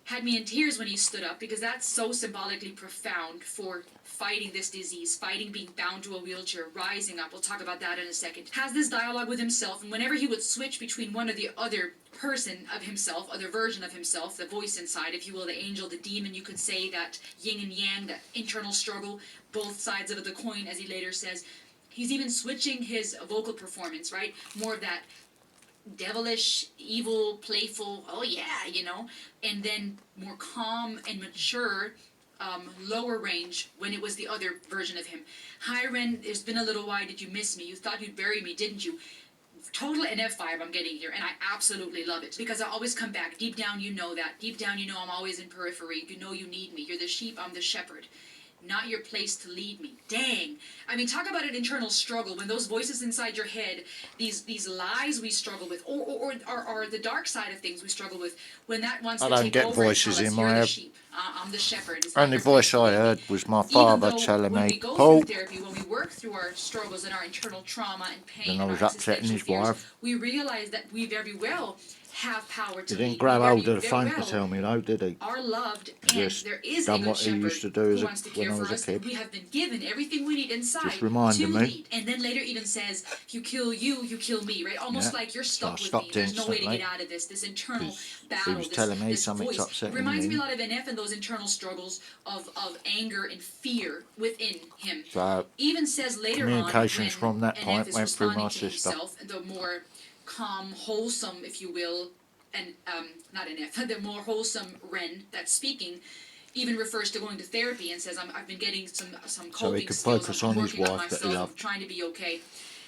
Had me in tears when he stood up, because that's so symbolically profound for fighting this disease, fighting being bound to a wheelchair, rising up. We'll talk about that in a second. Has this dialogue with himself, and whenever he would switch between one or the other person of himself, other version of himself, the voice inside, if you will, the angel, the demon, you could say, that yin and yang, that internal struggle, both sides of the coin, as he later says. He's even switching his vocal performance, right? More of that devilish, evil, playful, oh yeah, and then more calm and mature, lower range when it was the other version of him. Hi Ren, it's been a little while, did you miss me? You thought you'd bury me, didn't you? Total NF vibe I'm getting here, and I absolutely love it, because I always come back. Deep down you know that. Deep down you know I'm always in periphery. You know you need me. You're the sheep, I'm the shepherd. Not your place to lead me. Dang. I mean, talk about an internal struggle when those voices inside your head, these lies we struggle with, or the dark side of things we struggle with, when that wants I to don't take get over voices and tell us, in my you're the head. sheep, I'm the shepherd. It's Only not your place voice to I lead me. heard was my Even father though telling when me, we go Paul. through therapy, when we work through our struggles and our internal trauma and pain Then I and was our upsetting existential his fears, wife. we realize that we very well have power to He didn't lead. grab We hold very, of the very phone to well tell me though, did he? are loved, He and just there is a done good what he shepherd used to do who as wants to when care I for was a us. kid. We have been given everything we need inside Just reminded to me. lead. And then later even says, if you kill you, you kill me, right? Almost Yeah. like you're So I stuck with me. stopped There's no way to instantly, get out of this internal 'cause battle, he was telling me this something's voice. It upsetting reminds me me. a lot of NF and those internal struggles of anger and fear within him. So Even says later on, communications when from that NF point is went through responding my to sister. himself, the more calm, wholesome, if you will, and not NF, the more wholesome Ren that's speaking, even refers to going to therapy and says, I've been getting some coping So he could skills. focus I'm on his working on wife that he myself. I'm loved. trying to be okay.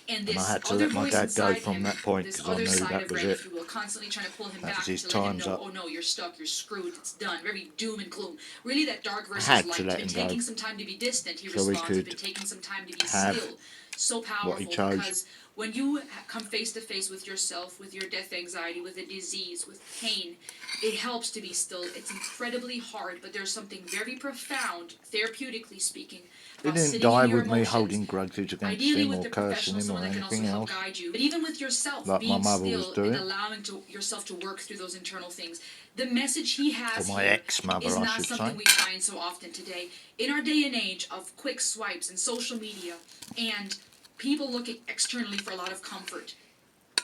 And And this I had to other let my voice dad go inside from him, that point this 'cause I other knew side that of was Ren, it. if you will, constantly trying to pull him That back was his to let him time's know, up. oh no, you're stuck, you're screwed, it's done. Very doom and gloom. Really that dark versus had to light. let Been him go. taking some time to be distant, he So he responds. Been could taking some time to be have still. So what he powerful, chose. because when you come face to face with yourself, with your death anxiety, with a disease, with pain, it helps to be still. It's incredibly hard, but there's something very profound, therapeutically speaking, He about didn't sitting die in your with me emotions. holding grudges against Ideally him with or the cursing professional, him someone or that can also anything help else. guide you. But even with yourself, Like my being mother was still doing. and allowing yourself to work through those internal things. The message he has Or my here ex-mother, is I not should something say. we find so often today. In our day and age of quick swipes and social media and people looking externally for a lot of comfort,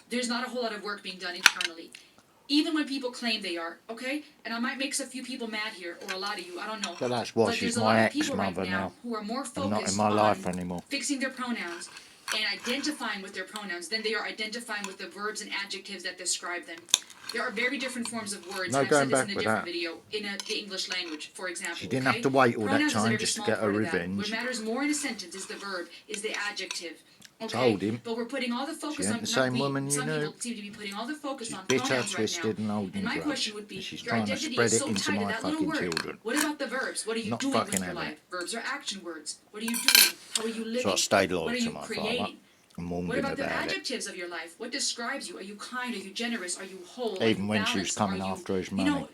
there's not a whole lot of work being done internally. Even when people claim they are, okay? And I might make a few people mad here, or a lot of you, I don't know. So that's why But she's there's a my lot of people right ex-mother now now. who are more And not in focused my life on anymore. fixing their pronouns and identifying with their pronouns than they are identifying with the verbs and adjectives that describe them. There are very different forms of words. No and I've going said this back in a with different that. video in the English language, for example. She didn't okay? have to wait all that Pronouns is a time very just to small get her part of that. revenge. What matters more in a sentence is the verb, is the adjective. Okay? Told him. But we're putting all the focus She on ain't the not same we. woman you Some knew. people seem to be putting all the focus She's on bitter, pronouns twisted right now. and holding And my grudge. question would be, And she's your trying to identity spread is it so into tied to my that little fucking word. children. What about the verbs? What are you Not doing with fucking your having life? it. Verbs are action words. What are you doing? How are you living? So I stayed loyal what are to you my creating? father and warned What him about the about it. adjectives of your life? What describes you? Are you kind? Are you generous? Are you whole? Even are you when she was balanced? coming are you, after his You money. know,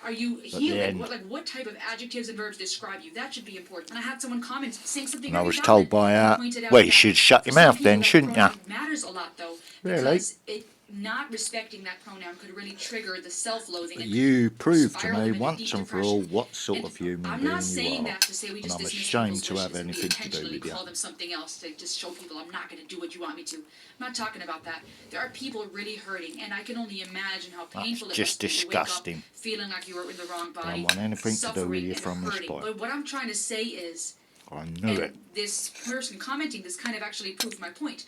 are you the healing? end. What type of adjectives and verbs describe you? That should be important. And I had someone comment saying something And I very was valid. told by He her, pointed out well, you that should shut for your some mouth people then, that shouldn't you? pronoun matters a lot though, Really? because it not respecting that pronoun could really trigger the self-loathing. And You prove to spiral me them into once deep and for depression. all what sort And of human I'm being not saying you are. that to say we And just I'm dismiss ashamed people's to have wishes and we anything to do intentionally with you. call them something else to just show people I'm not going to do what you want me to. I'm not talking about that. There are people really hurting, and I can only imagine how painful it just must be to wake up disgusting. feeling like you were in the wrong Don't body, want anything to do with suffering you and from this hurting. point. But what I'm trying to say is, I knew and it. this person commenting this kind of actually proved my point.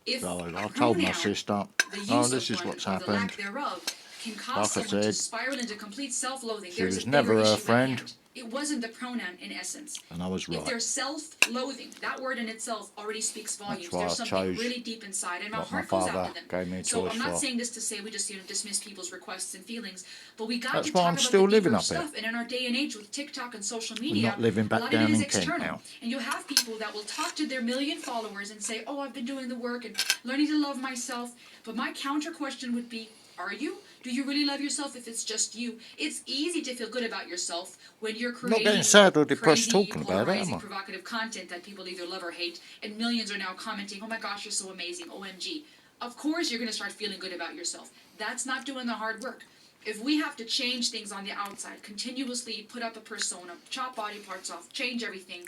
If So a I told my pronoun, sister, the use oh, of this is one what's or the happened. lack thereof can Like I cause someone to said, spiral into complete self-loathing. she There's was a never bigger her issue at friend. hand. It wasn't the pronoun in essence. And I was If right. there's self-loathing, that word in itself already speaks volumes. why There's I something chose really deep inside, and my what my heart goes out father to them. gave me a So choice I'm not for. saying this to say we just dismiss people's requests and feelings, but we got That's to why talk I'm about still the living deeper up here. stuff. And in our day and age with TikTok and social We're media, not living a back lot of it down is in Kent external. now. And you'll have people that will talk to their million followers and say, oh, I've been doing the work and learning to love myself. But my counter question would be, are you? Do you really love yourself if it's just you? It's easy to feel good about yourself when you're creating getting sad or depressed crazy, talking about it, am polarizing, I? provocative content that people either love or hate, and millions are now commenting, oh my gosh, you're so amazing, OMG. Of course you're going to start feeling good about yourself. That's not doing the hard work. If we have to change things on the outside, continuously put up a persona, chop body parts off, change everything,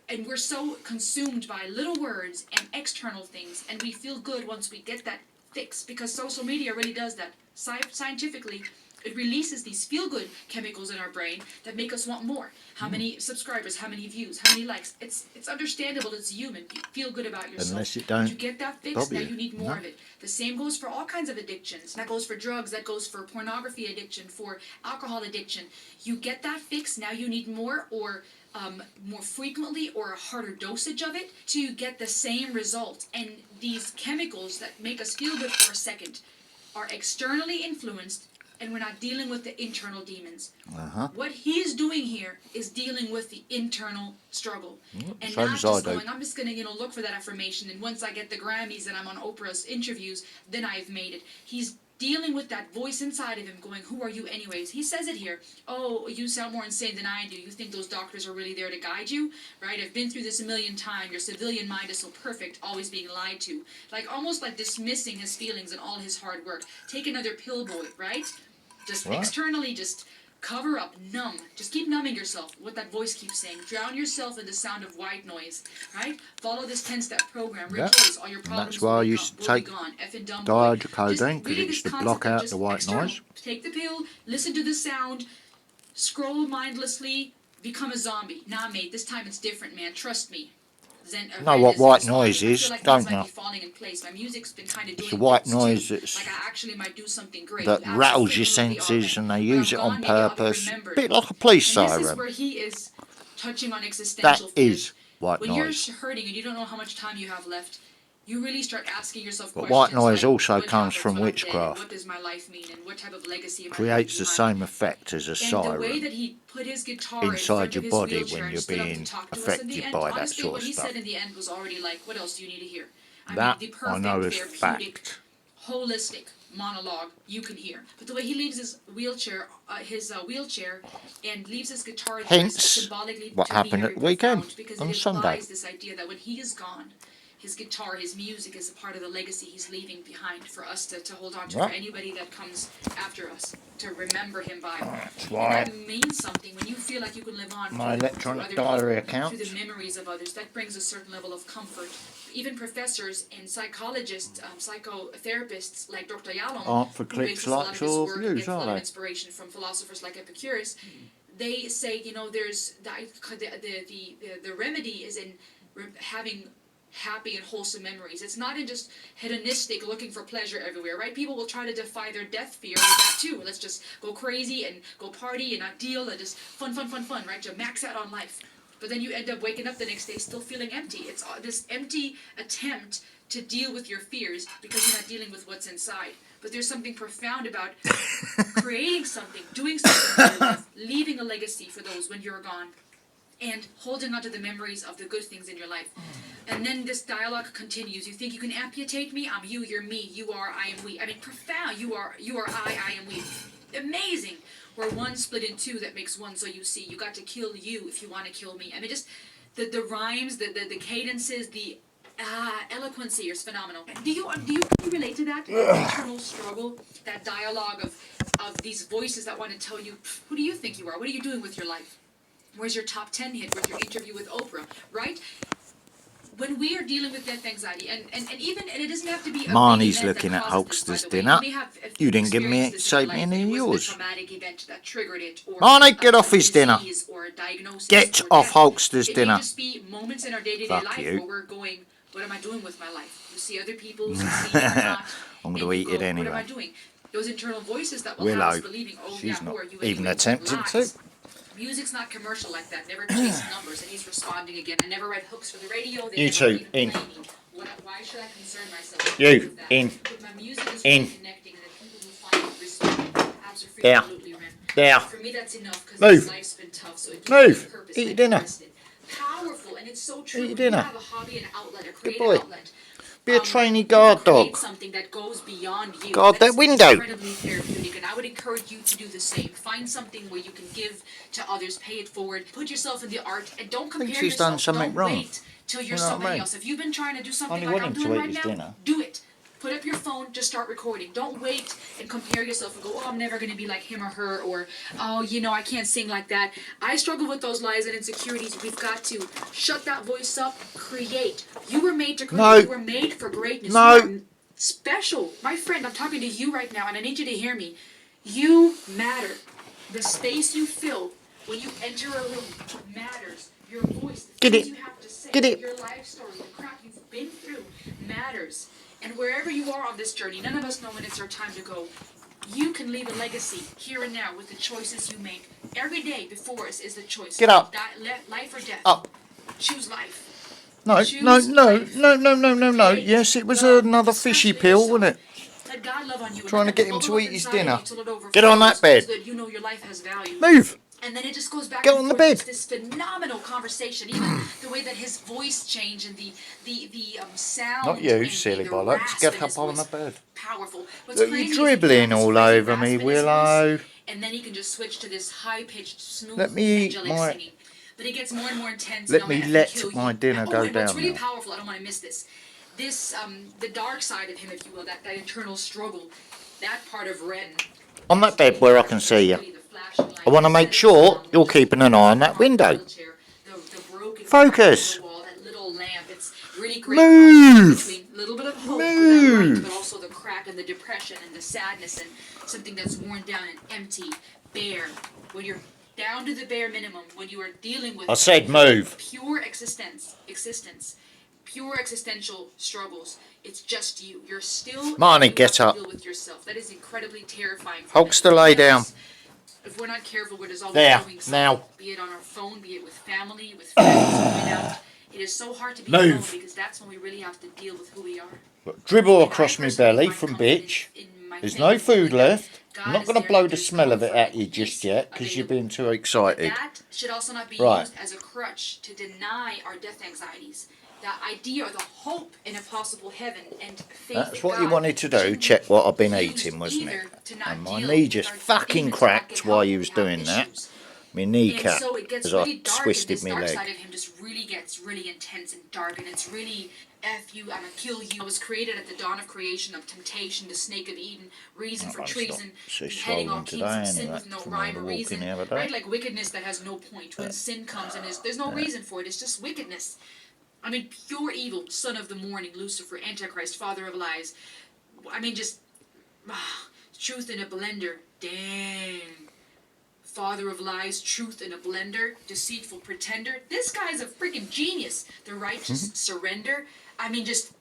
and we're so consumed by little words and external things, and we feel good once we get that fix, because social media really does that. Scientifically, it releases these feel-good chemicals in our brain that make us want more. How many subscribers, how many views, how many likes. It's understandable, it's human. Feel good about yourself. Unless it don't Did you get that fix? bother Now you. you need more No. of it. The same goes for all kinds of addictions. That goes for drugs, that goes for pornography addiction, for alcohol addiction. You get that fix, now you need more, or more frequently, or a harder dosage of it to get the same result. And these chemicals that make us feel good for a second are externally influenced, and we're not dealing with the internal demons. What he is doing here is dealing with the internal struggle, and same not as I just do. going, I'm just going to look for that affirmation, and once I get the Grammys and I'm on Oprah's interviews, then I've made it. He's dealing with that voice inside of him going, who are you anyways? He says it here. Oh, you sound more insane than I do. You think those doctors are really there to guide you? Right? I've been through this a million times. Your civilian mind is so perfect, always being lied to. Like, almost like dismissing his feelings and all his hard work. Take another pill, boy, right? Just Right. externally, just cover up, numb. Just keep numbing yourself, what that voice keeps saying. Drown yourself in the sound of white noise, right? Follow this 10-step program. Yeah. Rejoice. All your And problems that's why I will be used to will be take gone. Effing dumb boy. Just dihydrocodone, because really it this used to concept block of out just the white external. noise. Take the pill, listen to the sound, scroll mindlessly, become a zombie. Nah, mate, this time it's different, man. Trust me. Zen, Know what white fine. noise I is, feel like don't things might you? be falling in place. My music's been kind of doing It's the white bits too. noise that's- Like I actually might do something great. that You rattles your absolutely are, senses, man. and they When use I'm it on gone, maybe I'll be purpose. remembered. Bit like a police And this is siren. where he is touching on That existential fears. is white When noise. you're hurting and you don't know how much time you have left, you really start asking yourself But questions white noise like, also what comes happens from when I'm dead, and witchcraft. what does my life mean, and what type of legacy am I Creates the leaving behind? same effect as a And the way siren that he put his guitar inside in front your of his body wheelchair when and you're stood up to being talk to us in the affected end, by that honestly, sort what of he stuff. said in the end was already like, what else do you need to hear? I That mean, the I know perfect, is therapeutic, fact. holistic monologue you can hear. But the way he leaves his wheelchair, and leaves his guitar there is Hence, symbolically what to me happened very at the weekend, profound, because on it Sunday. implies this idea that when he is gone, his guitar, his music is a part of the legacy he's leaving behind for us to hold on to, Yeah. for anybody that comes after us, to remember him by. That's And why that means something when you feel like you can live on my through electronic other diary people, account. through the memories of others. That brings a certain level of comfort. Even professors and psychologists, psychotherapists like Dr. Yalom, aren't for who clicks, bases a lot of likes, his or work and views, gets a lot are of they? inspiration from philosophers like Epicurus, they say, there's the remedy is in having happy and wholesome memories. It's not in just hedonistic looking for pleasure everywhere, right? People will try to defy their death fear with that too. Let's just go crazy and go party and not deal and just fun, right? To max out on life. But then you end up waking up the next day still feeling empty. It's this empty attempt to deal with your fears because you're not dealing with what's inside. But there's something profound about creating something, doing something with your life, leaving a legacy for those when you're gone, and holding on to the memories of the good things in your life. And then this dialogue continues. You think you can amputate me? I'm you, you're me, you are, I am we. I mean, profound. You are I am we. Amazing. We're one split in two that makes one, so you see. You got to kill you if you want to kill me. I mean, just the rhymes, the cadences, the eloquence here is phenomenal. Do you relate to that internal struggle, that dialogue of these voices that want to tell you, who do you think you are? What are you doing with your life? Where's your top 10 hit? Where's your interview with Oprah? Right? When we are dealing with death anxiety, and it doesn't have to be a Marnie's big event looking that at causes this, by Hulkster's the way. dinner. You may have You didn't give me experienced this in your save me life, any and of it was yours. a traumatic event that triggered it, or Marnie, get a off his dinner. disease or a diagnosis Get or off death. Hulkster's It dinner. may just be moments in our day-to-day Fuck life you. where we're going, what am I doing with my life? You see other people succeed or not, I'm going and to you eat go, it what am I anyway. doing? Those internal voices that will Willow. have us believing, oh yeah, She's who not are you even anyway? attempting Lies. to. Music's not commercial like that. Never chase numbers. And he's responding again. I never read hooks for the radio. They You never two, even in. play me. Why should I concern myself You, with that? in. But my music is In. really connecting, and the people who find it respect. There. Absolutely, Ren. There. For me, that's enough because Move. life's been tough. So it Move. gives me purpose. Eat I your dinner. rested. Powerful, and it's so true. Eat your When dinner. you have a hobby, an outlet, a creative boy. outlet. Be a trainee You guard create dog. something that goes beyond you. Guard that That's window. incredibly therapeutic, and I would encourage you to do the same. Find something where you can give to others, pay it forward, put yourself in the art, and don't compare she's yourself. done something Don't wrong. wait till you're You know what I somebody mean? else. If you've been trying to do something Only like want I'm him to doing eat right his now, dinner. do it. Put up your phone, just start recording. Don't wait and compare yourself and go, oh, I'm never going to be like him or her, or, oh, you know, I can't sing like that. I struggle with those lies and insecurities. We've got to shut that voice up, create. You were made to create. No. You were made for greatness. No. You are special. My friend, I'm talking to you right now, and I need you to hear me. You matter. The space you fill when you enter a room matters. Your voice, the Get things it. you have to say, Get it. your life story, the crap you've been through matters. And wherever you are on this journey, none of us know when it's our time to go. You can leave a legacy here and now with the choices you make. Every day before us is the choice. Get up. Life or death. Up. Choose life. No, Choose no, no, life. no, no, no, no, no. Create, Yes, it was love, another fishy especially pill, yourself. wasn't it? Let God love on you. Trying to And get let him that to bubble eat up his inside of dinner. you till it overflows, Get on that bed. so that you know your life has value. Move. And then it just goes back Get and on the forth. bed. It's this phenomenal conversation, even the way that his voice changed and the sound. Not you, and silly the bollocks. rasp Get in up his on voice. the bed. Powerful. What's Look, crazy you're is he can dribbling have this all crazy over rasp me, in his voice, Willow. and then he can just switch to this high-pitched, smooth, Let me eat angelic my- singing. But it gets more and more intense. Let and me it'll let kill my you. dinner go and what's down really now. powerful, I don't want to miss this. This, the dark side of him, if you will, that internal struggle, that part of Ren. On that bed where I can see you. I want to make sure you're keeping an eye on that window. Focus. Move. A little bit of hope, Move. but also the crack and the depression and the sadness and something that's worn down and empty, bare. When you're down to the bare minimum, when you are dealing with I said move. pure existence, pure existential struggles. It's just you. You're still Marnie, you get have to up. deal with yourself. That is incredibly terrifying. for Hulkster, many lay of down. us. If we're not careful, we're just always There, doing something. now. Be it on our phone, be it with family, with friends, going out. It is so hard to be alone Move. because that's when we really have to deal with who we are. Look, dribble And I across my personally belly find from comfort bitch. in my There's faith no food that left. God I'm not is going to there, blow that the there's smell of it comfort at you and just peace yet because you're available. being too But excited. that should also not be Right. used as a crutch to deny our death anxieties. The idea or the hope in a possible heaven and faith That's in what you God wanted to do, shouldn't be check what I've been used eating, wasn't either it? to not And my deal knee with just our fucking demons that cracked get while help you when was we have doing that. issues. My And kneecap, so it gets as really I dark, twisted and this my dark leg. side of him just really gets really intense and dark, and it's really F you, I'm gonna kill you. I was created at the dawn of creation, of temptation, the snake of Eden, reason for I'm treason, so beheading all swollen kings today of sin anyway, with no from all rhyme the or walking reason, the other day. right? Like wickedness that has no point. When sin comes and there's no reason for it, it's just wickedness. I mean, pure evil, son of the morning, Lucifer, Antichrist, father of lies. I mean, just truth in a blender. Dang. Father of lies, truth in a blender, deceitful pretender. This guy's a freaking genius. The righteous surrender. I mean, just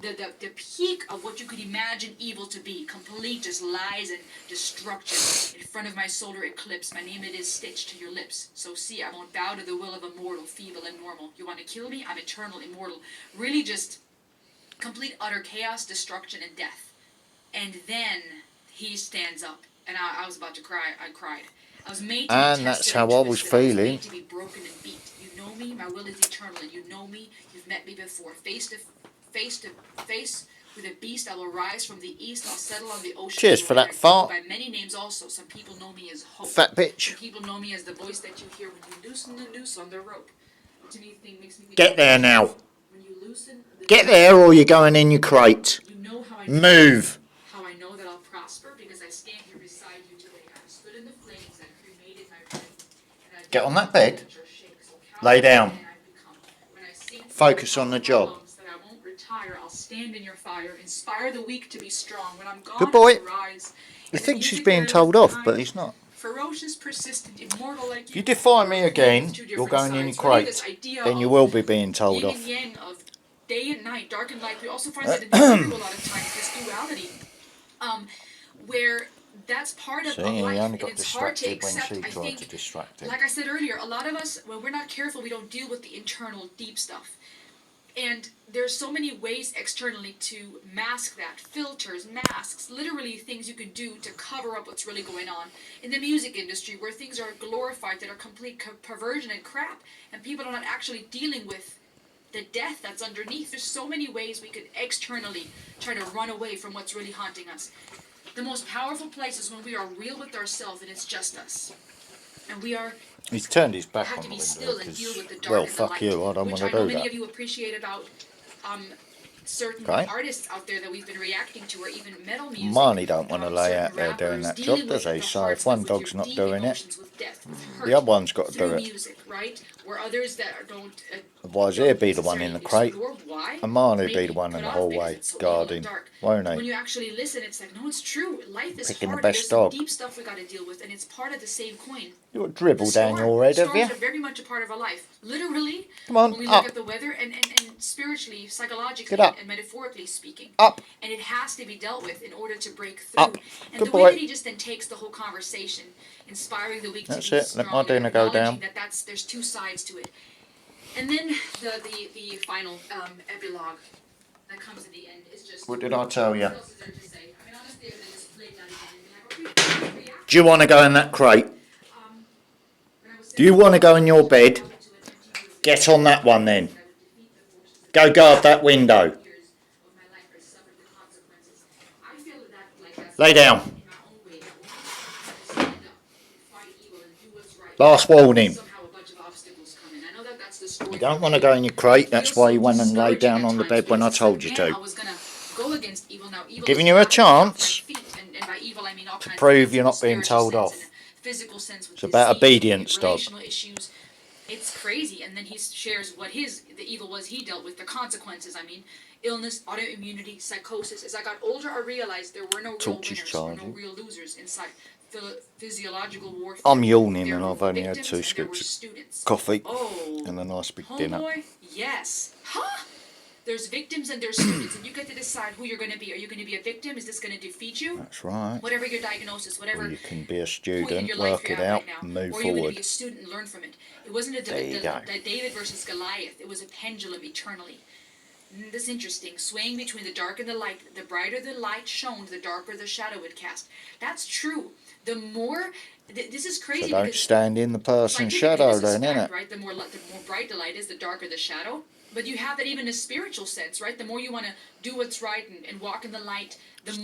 the peak of what you could imagine evil to be. Complete just lies and destruction. In front of my solar eclipse, my name it is stitched to your lips. So see, I won't bow to the will of a mortal, feeble and normal. You want to kill me? I'm eternal, immortal. Really just complete utter chaos, destruction, and death. And then he stands up. And I was about to cry. I cried. I was made to be And that's tested how and I was twisted. I was feeling. made to be broken and beat. You know me. My will is eternal. And you know me. You've met me before. Face to face with a beast, I will rise from the east. I'll settle on the ocean. Cheers for that fart. By many names also. Some people know me as hope. Fat bitch. Some people know me as the voice that you hear when you loosen the noose on the rope. To me, makes me think Get there now. when you lose loosen the Get there or you're going in your crate. You know how I Move. How I know that I'll prosper because I stand here beside you today. I stood in the flames, I cremated my bread, and I Get on that bed. So Lay down. When I sing Focus on the job. that I won't retire, I'll stand in your fire, inspire the weak to be strong. When I'm gone, Good boy. I'll rise. He And the thinks he's music being that I told left off, but behind, he's not. ferocious, persistent, immortal like If you defy me again, two you're different going in your sides. Really, crate. this idea Then you of will be being told yin off. and yang, of day and night, dark and light. We also find that in the Hebrew a lot of times, this duality, where that's part of See, a he life, only and got it's hard to distracted when accept. she I tried think, to distract him. like I said earlier, a lot of us, when we're not careful, we don't deal with the internal, deep stuff. And there's so many ways externally to mask that. Filters, masks, literally things you can do to cover up what's really going on. In the music industry, where things are glorified that are complete perversion and crap, and people are not actually dealing with the death that's underneath. There's so many ways we could externally try to run away from what's really haunting us. The most powerful place is when we are real with ourselves and it's just us. And we are He's turned his back have on to the be window still and deal with the because, dark well, and the fuck light, you, I don't which want I to know do many that. of you appreciate about certain Okay. artists out there that we've been reacting to, or even metal music. Marnie don't want to lay certain out there doing rappers that dealing job, does with he? the So hard if stuff, one with dog's your not deep doing it, emotions, with death, with hurt, the other one's got to through do it. music, right? Where others that don't. Otherwise don't he'd be the one in the necessarily crate, explore why, and Marnie'd maybe be the one put in the off whole because way, it's so evil and guarding, dark. won't When he? you actually listen, it's like, no, it's true. Life is Picking the hard. best There's some dog. deep stuff we got to deal with, and it's part of the same coin. You got dribble The down storm. your head, have Storms you? are very much a part of our life. Literally, Come on, when we up. look at the weather, and spiritually, psychologically, Get up. and metaphorically speaking. Up. And it has to be dealt with in order to break through. Up. And Good the boy. way that he just then takes the whole conversation, inspiring the weak That's to be it. strong, Let my dinner and go acknowledging down. that there's two sides to it. And then the final epilogue that comes at the end is just. What did I tell you? What else is there to say? I mean, honestly, I just played that again and have a reaction. Do you want to go in that crate? When I was Do you want to go in your bed? Get on that one then. Go guard that window. Lay down. Last warning. You don't want to go in your crate, that's why you went and lay down on the bed when I told you to. Giving you a chance to prove you're not being told off. It's about obedience, dog. Issues. It's crazy, and then he shares what the evil was he dealt with, the consequences. I mean, illness, autoimmunity, psychosis. As I got older, I realized there were no real Torches winners, or no charging. real losers inside physiological warfare. I'm yawning There and were I've only had victims 2 and there were scoops of students. coffee Oh, and a nice big dinner. homeboy, yes. Huh? There's victims and there's students, and you get to decide who you're going to be. Are you going to be a victim? Is this going to defeat you? That's right. Whatever your diagnosis, whatever Or you can be a point in student, your life work you're it at out, right now, and move or you're going to be forward. a student and learn from it. It wasn't There you go. a David versus Goliath. It was a pendulum eternally. That's interesting. Swaying between the dark and the light. The brighter the light shone, the darker the shadow it cast. That's true. The more this is crazy. So don't because stand in the person's scientifically, shadow this is then, fact, innit? right? The more bright the light is, the darker the shadow. But you have that even in a spiritual sense, right? The more you want to do what's right and walk in the light, the more